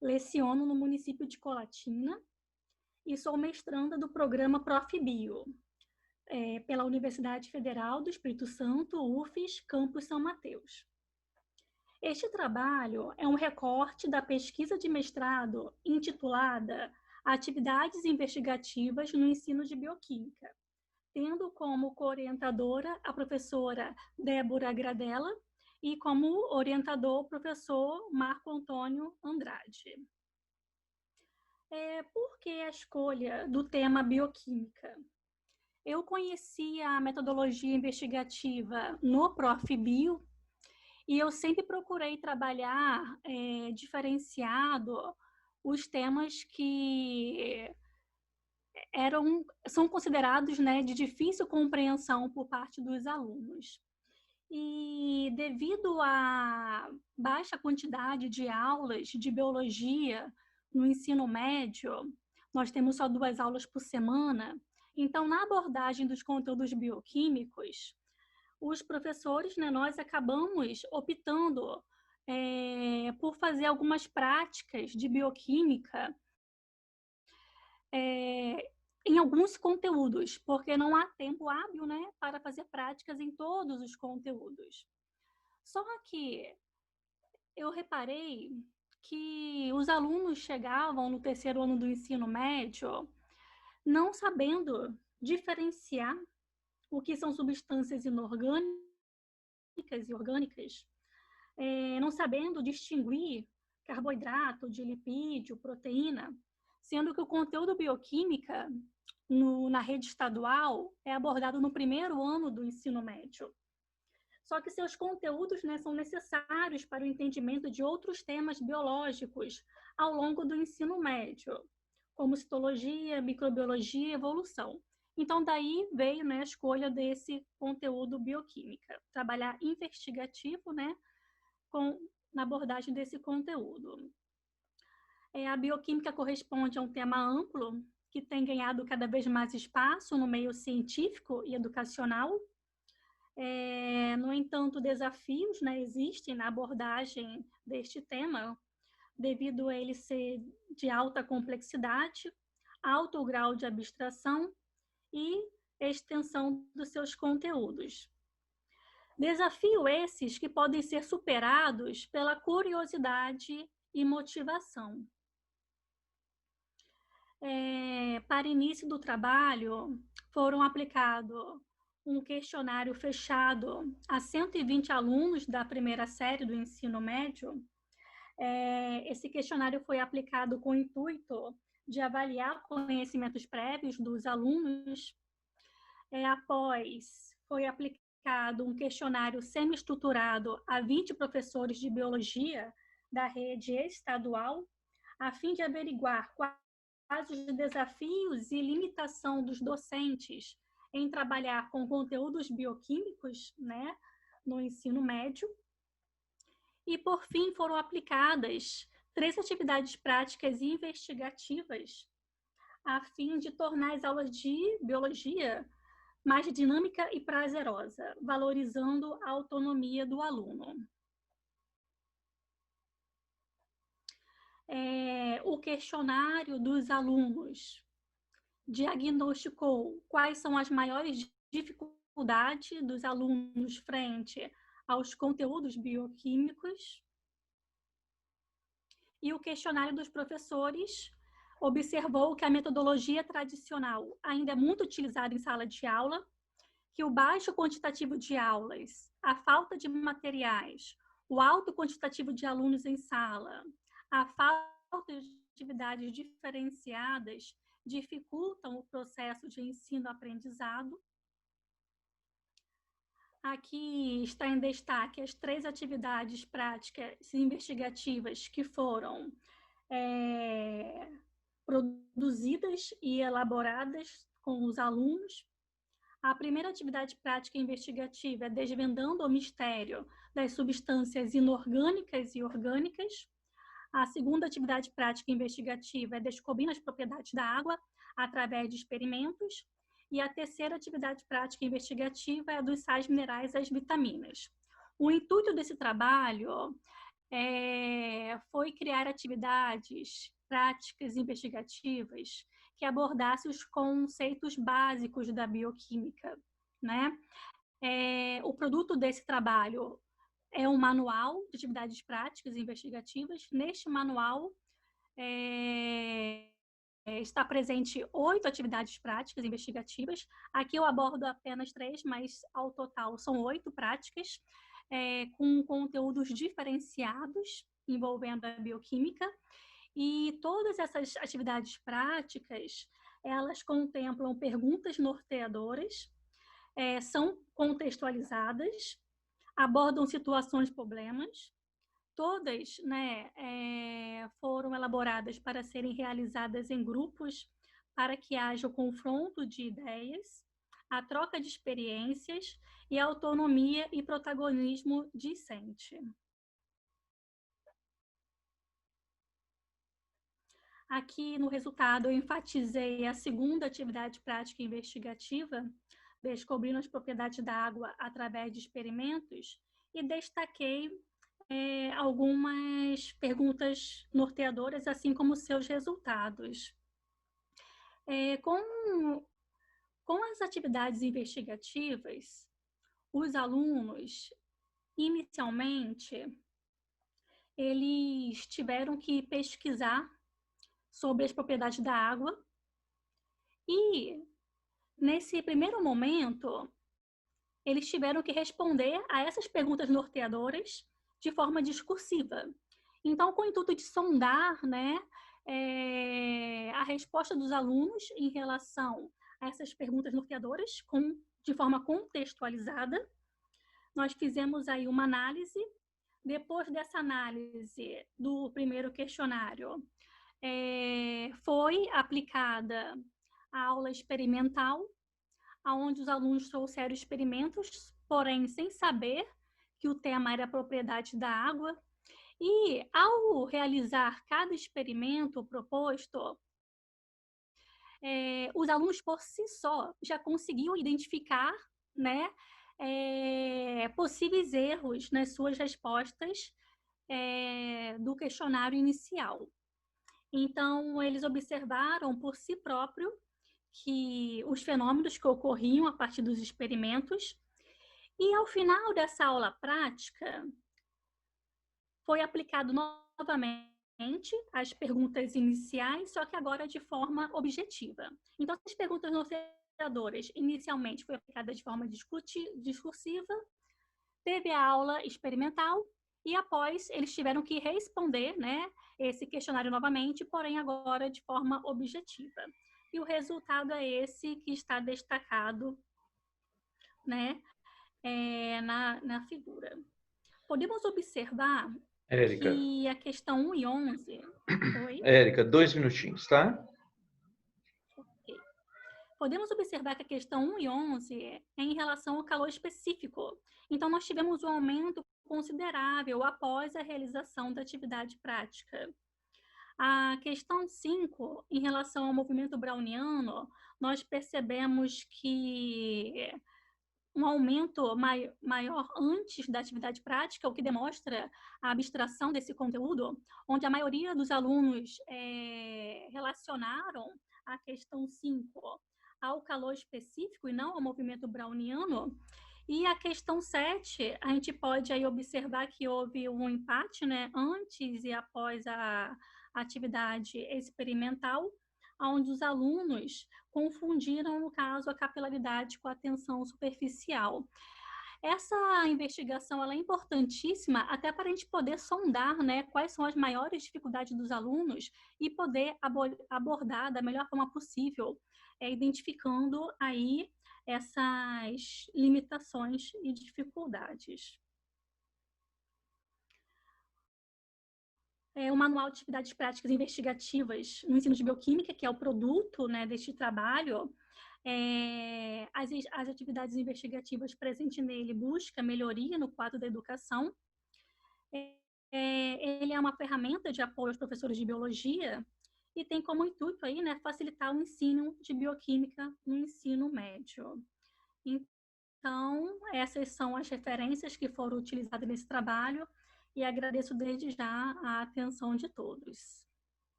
Speaker 6: Leciono no município de Colatina e sou mestranda do programa ProfBio, pela Universidade Federal do Espírito Santo, UFES, Campus São Mateus. Este trabalho é um recorte da pesquisa de mestrado intitulada Atividades Investigativas no Ensino de Bioquímica, tendo como co-orientadora a professora Débora Gradella e como orientador o professor Marco Antônio Andrade. Por que a escolha do tema bioquímica? Eu conhecia a metodologia investigativa no ProfBio e eu sempre procurei trabalhar diferenciado os temas que são considerados, né, de difícil compreensão por parte dos alunos. E devido à baixa quantidade de aulas de biologia no ensino médio, nós temos só 2 aulas por semana. Então, na abordagem dos conteúdos bioquímicos, os professores, né, nós acabamos optando por fazer algumas práticas de bioquímica em alguns conteúdos, porque não há tempo hábil, né, para fazer práticas em todos os conteúdos. Só que eu reparei que os alunos chegavam no 3º ano do ensino médio não sabendo diferenciar o que são substâncias inorgânicas e orgânicas, não sabendo distinguir carboidrato de lipídio, proteína, sendo que o conteúdo bioquímica na rede estadual é abordado no 1º ano do ensino médio. Só que seus conteúdos, né, são necessários para o entendimento de outros temas biológicos ao longo do ensino médio, como citologia, microbiologia e evolução. Então, daí veio, né, a escolha desse conteúdo bioquímica, trabalhar investigativo, né, na abordagem desse conteúdo. A bioquímica corresponde a um tema amplo que tem ganhado cada vez mais espaço no meio científico e educacional. No entanto, desafios, né, existem na abordagem deste tema, devido a ele ser de alta complexidade, alto grau de abstração e extensão dos seus conteúdos. Desafios esses que podem ser superados pela curiosidade e motivação. Para início do trabalho, foram aplicados um questionário fechado a 120 alunos da 1ª série do ensino médio. Esse questionário foi aplicado com o intuito de avaliar conhecimentos prévios dos alunos. Após, foi aplicado um questionário semi-estruturado a 20 professores de biologia da rede estadual, a fim de averiguar quais os desafios e limitação dos docentes em trabalhar com conteúdos bioquímicos, né, no ensino médio. E, por fim, foram aplicadas 3 atividades práticas e investigativas a fim de tornar as aulas de biologia mais dinâmica e prazerosa, valorizando a autonomia do aluno. O questionário dos alunos diagnosticou quais são as maiores dificuldades dos alunos frente aos conteúdos bioquímicos. E o questionário dos professores observou que a metodologia tradicional ainda é muito utilizada em sala de aula, que o baixo quantitativo de aulas, a falta de materiais, o alto quantitativo de alunos em sala, a falta de atividades diferenciadas dificultam o processo de ensino-aprendizado. Aqui está em destaque as 3 atividades práticas e investigativas que foram produzidas e elaboradas com os alunos. A primeira atividade prática e investigativa é desvendando o mistério das substâncias inorgânicas e orgânicas. A segunda atividade prática e investigativa é descobrindo as propriedades da água através de experimentos. E a terceira atividade prática e investigativa é a dos sais minerais e as vitaminas. O intuito desse trabalho foi criar atividades práticas e investigativas que abordassem os conceitos básicos da bioquímica, né? O produto desse trabalho é um manual de atividades práticas e investigativas. Neste manual está presente 8 atividades práticas e investigativas. Aqui eu abordo apenas 3, mas ao total são 8 práticas, com conteúdos diferenciados envolvendo a bioquímica. E todas essas atividades práticas, elas contemplam perguntas norteadoras, são contextualizadas, abordam situações, problemas. Todas, né, foram elaboradas para serem realizadas em grupos, para que haja o confronto de ideias, a troca de experiências e a autonomia e protagonismo discente. Aqui no resultado eu enfatizei a segunda atividade prática investigativa, descobrindo as propriedades da água através de experimentos, e destaquei algumas perguntas norteadoras, assim como seus resultados. Com as atividades investigativas, os alunos, inicialmente, eles tiveram que pesquisar sobre as propriedades da água e, nesse primeiro momento, eles tiveram que responder a essas perguntas norteadoras de forma discursiva. Então, com o intuito de sondar, né, a resposta dos alunos em relação a essas perguntas norteadoras de forma contextualizada, nós fizemos aí uma análise. Depois dessa análise do primeiro questionário, foi aplicada a aula experimental, onde os alunos trouxeram experimentos, porém sem saber que o tema era a propriedade da água. E, ao realizar cada experimento proposto, os alunos, por si só, já conseguiam identificar, né, possíveis erros nas suas respostas do questionário inicial. Então, eles observaram por si próprio que os fenômenos que ocorriam a partir dos experimentos, e ao final dessa aula prática, foi aplicado novamente as perguntas iniciais, só que agora de forma objetiva. Então, as perguntas norteadoras inicialmente foi aplicada de forma discursiva, teve a aula experimental, e após eles tiveram que responder, né, esse questionário novamente, porém agora de forma objetiva. E o resultado é esse que está destacado, né, na figura. Podemos observar,
Speaker 1: Érica,
Speaker 6: que a questão 1 e 11... Oi?
Speaker 1: Érica, 2 minutinhos, tá?
Speaker 6: Okay. Podemos observar que a questão 1 e 11 é em relação ao calor específico. Então, nós tivemos um aumento considerável após a realização da atividade prática. A questão 5, em relação ao movimento browniano, nós percebemos que um aumento maior antes da atividade prática, o que demonstra a abstração desse conteúdo, onde a maioria dos alunos relacionaram a questão 5 ao calor específico e não ao movimento browniano. E a questão 7, a gente pode aí observar que houve um empate, né, antes e após a atividade experimental, onde os alunos confundiram, no caso, a capilaridade com a tensão superficial. Essa investigação ela é importantíssima até para a gente poder sondar, né, quais são as maiores dificuldades dos alunos e poder abordar da melhor forma possível, identificando aí essas limitações e dificuldades. O Manual de Atividades Práticas Investigativas no Ensino de Bioquímica, que é o produto, né, deste trabalho, as atividades investigativas presentes nele buscam melhoria no quadro da educação. Ele é uma ferramenta de apoio aos professores de biologia e tem como intuito aí, né, facilitar o ensino de bioquímica no ensino médio. Então, essas são as referências que foram utilizadas nesse trabalho e agradeço desde já a atenção de todos.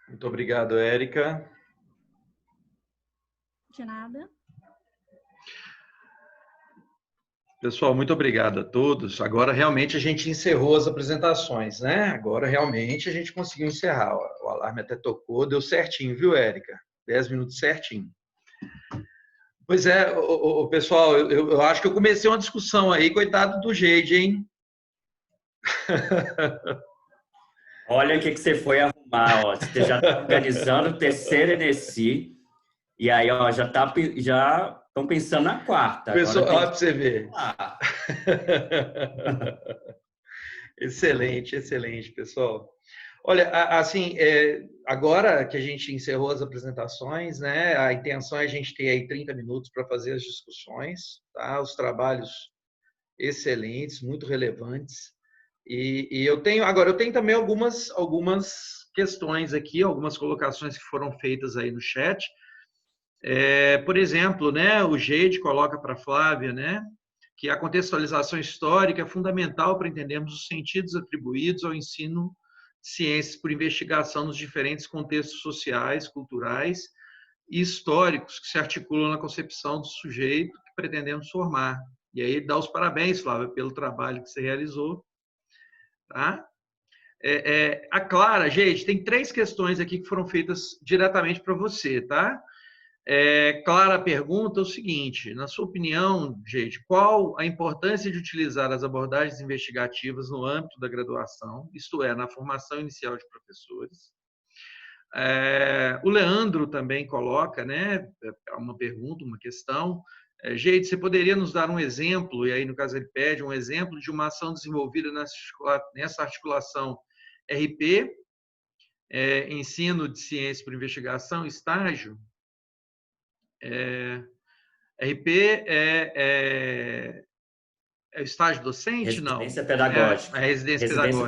Speaker 1: Muito obrigado, Érica.
Speaker 6: De nada.
Speaker 1: Pessoal, muito obrigado a todos. Agora, realmente, a gente encerrou as apresentações, né? Agora, realmente, a gente conseguiu encerrar. O alarme até tocou, deu certinho, viu, Érica? 10 minutos certinho. Pois é, pessoal, eu acho que eu comecei uma discussão aí, coitado do Jade, hein?
Speaker 2: Olha o que você foi arrumar, ó. Você já está organizando o terceiro NSI, e aí, ó, já estão pensando na quarta.
Speaker 1: Pessoal,
Speaker 2: Agora tem
Speaker 1: olha para você ver.
Speaker 2: Ah.
Speaker 1: Excelente, excelente, pessoal. Olha, assim, agora que a gente encerrou as apresentações, né, a intenção é a gente ter aí 30 minutos para fazer as discussões, tá? Os trabalhos excelentes, muito relevantes. E eu tenho também algumas questões aqui, algumas colocações que foram feitas aí no chat. Por exemplo, né, o Geide coloca para a Flávia, né, que a contextualização histórica é fundamental para entendermos os sentidos atribuídos ao ensino de ciências por investigação nos diferentes contextos sociais, culturais e históricos que se articulam na concepção do sujeito que pretendemos formar. E aí ele dá os parabéns, Flávia, pelo trabalho que você realizou. Tá? A Clara, gente, tem 3 questões aqui que foram feitas diretamente para você, tá? Clara pergunta o seguinte: na sua opinião, gente, qual a importância de utilizar as abordagens investigativas no âmbito da graduação, isto é, na formação inicial de professores? O Leandro também coloca, né, uma pergunta, uma questão. Gente, você poderia nos dar um exemplo, e aí no caso ele pede um exemplo de uma ação desenvolvida nessa articulação RP, ensino de ciência por investigação, estágio? RP é estágio docente?
Speaker 2: Residência
Speaker 1: Não.
Speaker 2: pedagógica.
Speaker 1: Residência pedagógica.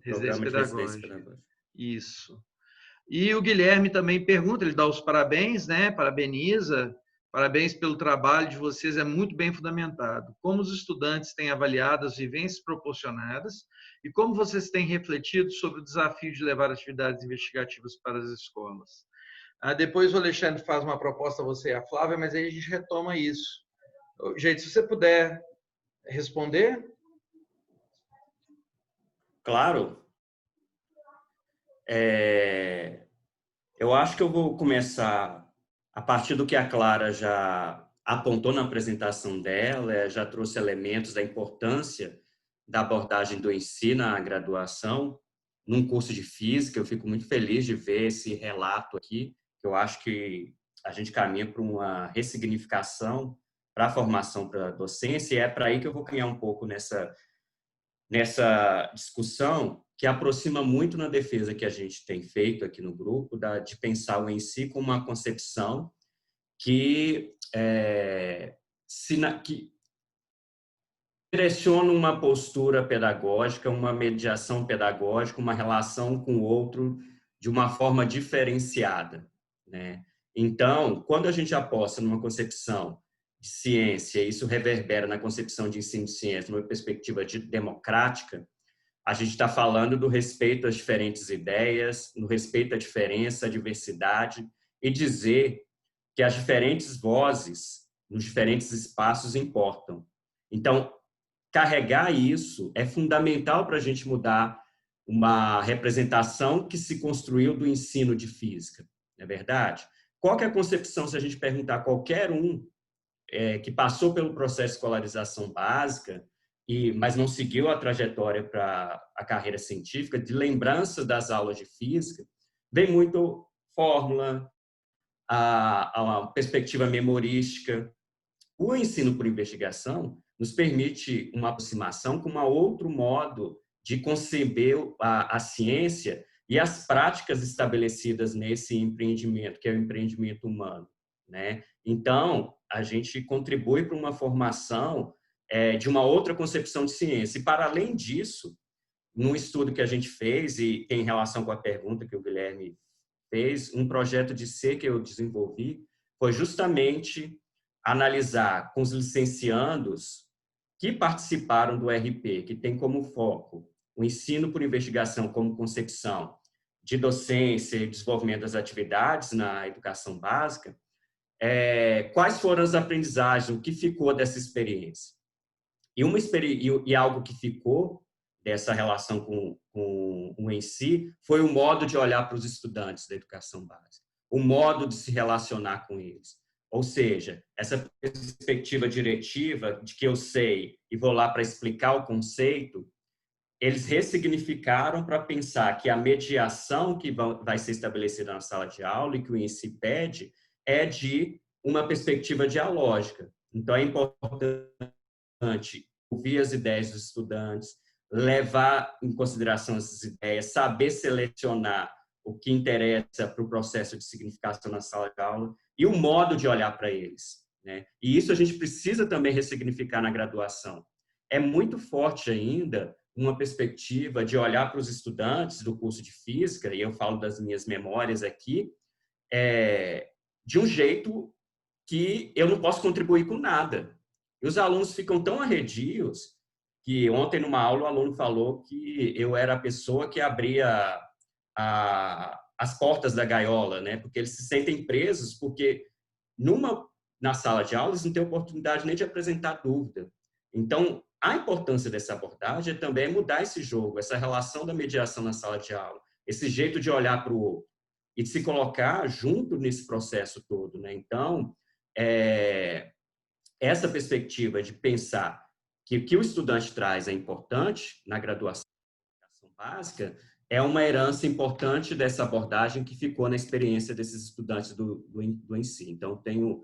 Speaker 2: Programa de residência pedagógica.
Speaker 1: Isso. E o Guilherme também pergunta, ele dá os parabéns, né? Parabeniza. Parabéns pelo trabalho de vocês, é muito bem fundamentado. Como os estudantes têm avaliado as vivências proporcionadas e como vocês têm refletido sobre o desafio de levar atividades investigativas para as escolas? Depois o Alexandre faz uma proposta a você e a Flávia, mas aí a gente retoma isso. Gente, se você puder responder.
Speaker 2: Claro. Eu acho que eu vou começar a partir do que a Clara já apontou na apresentação dela, já trouxe elementos da importância da abordagem do ensino à graduação num curso de física. Eu fico muito feliz de ver esse relato aqui, que eu acho que a gente caminha para uma ressignificação para a formação para a docência, e é para aí que eu vou caminhar um pouco nessa discussão, que aproxima muito na defesa que a gente tem feito aqui no grupo, de pensar o em si como uma concepção que direciona uma postura pedagógica, uma mediação pedagógica, uma relação com o outro de uma forma diferenciada, né? Então, quando a gente aposta numa concepção de ciência, isso reverbera na concepção de ensino de ciência, numa perspectiva democrática, a gente está falando do respeito às diferentes ideias, no respeito à diferença, à diversidade, e dizer que as diferentes vozes nos diferentes espaços importam. Então, carregar isso é fundamental para a gente mudar uma representação que se construiu do ensino de física, não é verdade? Qual que é a concepção, se a gente perguntar a qualquer um que passou pelo processo de escolarização básica, mas não seguiu a trajetória para a carreira científica, de lembrança das aulas de física, vem muito fórmula, a perspectiva memorística. O ensino por investigação nos permite uma aproximação com um outro modo de conceber a ciência e as práticas estabelecidas nesse empreendimento, que é o empreendimento humano, né? Então, a gente contribui para uma formação de uma outra concepção de ciência. E, para além disso, num estudo que a gente fez, e tem relação com a pergunta que o Guilherme fez, um projeto de C que eu desenvolvi foi justamente analisar com os licenciandos que participaram do RP, que tem como foco o ensino por investigação como concepção de docência e desenvolvimento das atividades na educação básica, quais foram as aprendizagens, o que ficou dessa experiência. E algo que ficou dessa relação com o em si foi o modo de olhar para os estudantes da educação básica, o modo de se relacionar com eles. Ou seja, essa perspectiva diretiva de que eu sei e vou lá para explicar o conceito, eles ressignificaram para pensar que a mediação que vai ser estabelecida na sala de aula e que o INSI pede é de uma perspectiva dialógica. Então, é importante ouvir as ideias dos estudantes, levar em consideração essas ideias, saber selecionar o que interessa para o processo de significação na sala de aula e o modo de olhar para eles, né? E isso a gente precisa também ressignificar na graduação. É muito forte ainda uma perspectiva de olhar para os estudantes do curso de Física, e eu falo das minhas memórias aqui, de um jeito que eu não posso contribuir com nada. E os alunos ficam tão arredios que ontem, numa aula, o aluno falou que eu era a pessoa que abria as portas da gaiola, né? Porque eles se sentem presos, porque na sala de aula eles não têm oportunidade nem de apresentar dúvida. Então, a importância dessa abordagem é também mudar esse jogo, essa relação da mediação na sala de aula, esse jeito de olhar para o outro e de se colocar junto nesse processo todo, né? Então, essa perspectiva de pensar que o que o estudante traz é importante na graduação básica é uma herança importante dessa abordagem que ficou na experiência desses estudantes do INSI. Então, tenho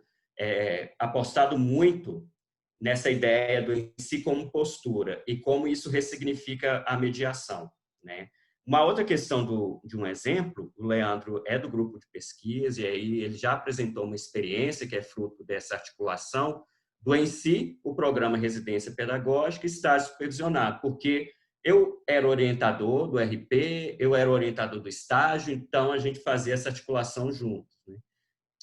Speaker 2: apostado muito nessa ideia do INSI como postura e como isso ressignifica a mediação, né? Uma outra questão de um exemplo, o Leandro é do grupo de pesquisa e aí ele já apresentou uma experiência que é fruto dessa articulação do INSI, o programa Residência Pedagógica e Estágio Supervisionado, porque eu era orientador do RP, eu era orientador do estágio, então a gente fazia essa articulação junto, né?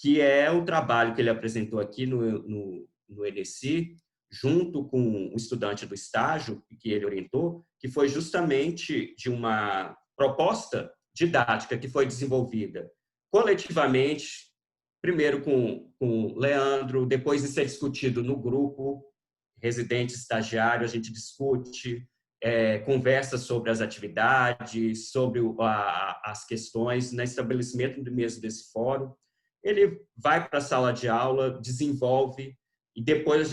Speaker 2: Que é o trabalho que ele apresentou aqui no NSI, junto com um estudante do estágio que ele orientou, que foi justamente de uma proposta didática que foi desenvolvida coletivamente, primeiro com o Leandro, depois de ser discutido no grupo, residente, estagiário, a gente discute, conversa sobre as atividades, sobre as questões, no estabelecimento mesmo desse fórum. Ele vai para a sala de aula, desenvolve, e depois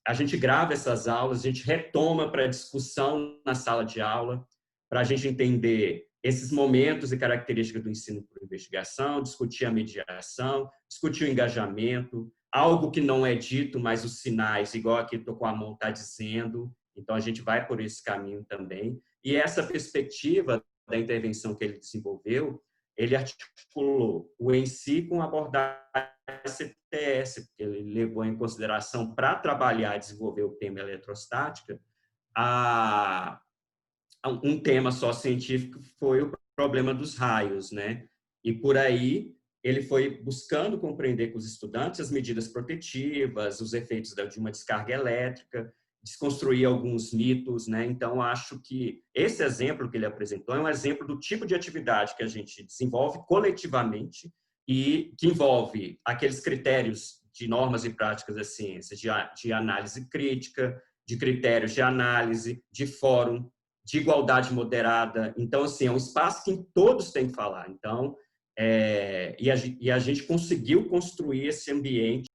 Speaker 2: a gente grava essas aulas, a gente retoma para discussão na sala de aula, para a gente entender esses momentos e características do ensino por investigação, discutir a mediação, discutir o engajamento, algo que não é dito, mas os sinais, igual aqui estou com a mão, está dizendo. Então, a gente vai por esse caminho também. E essa perspectiva da intervenção que ele desenvolveu, ele articulou o INSI com a abordagem CTS, porque ele levou em consideração, para trabalhar e desenvolver o tema eletrostática, um tema só científico foi o problema dos raios, né? E por aí ele foi buscando compreender com os estudantes as medidas protetivas, os efeitos de uma descarga elétrica, desconstruir alguns mitos, né? Então, acho que esse exemplo que ele apresentou é um exemplo do tipo de atividade que a gente desenvolve coletivamente e que envolve aqueles critérios de normas e práticas da ciência, de análise crítica, de critérios de análise, de fórum, de igualdade moderada. Então, assim, é um espaço que todos têm que falar. Então, e a gente conseguiu construir esse ambiente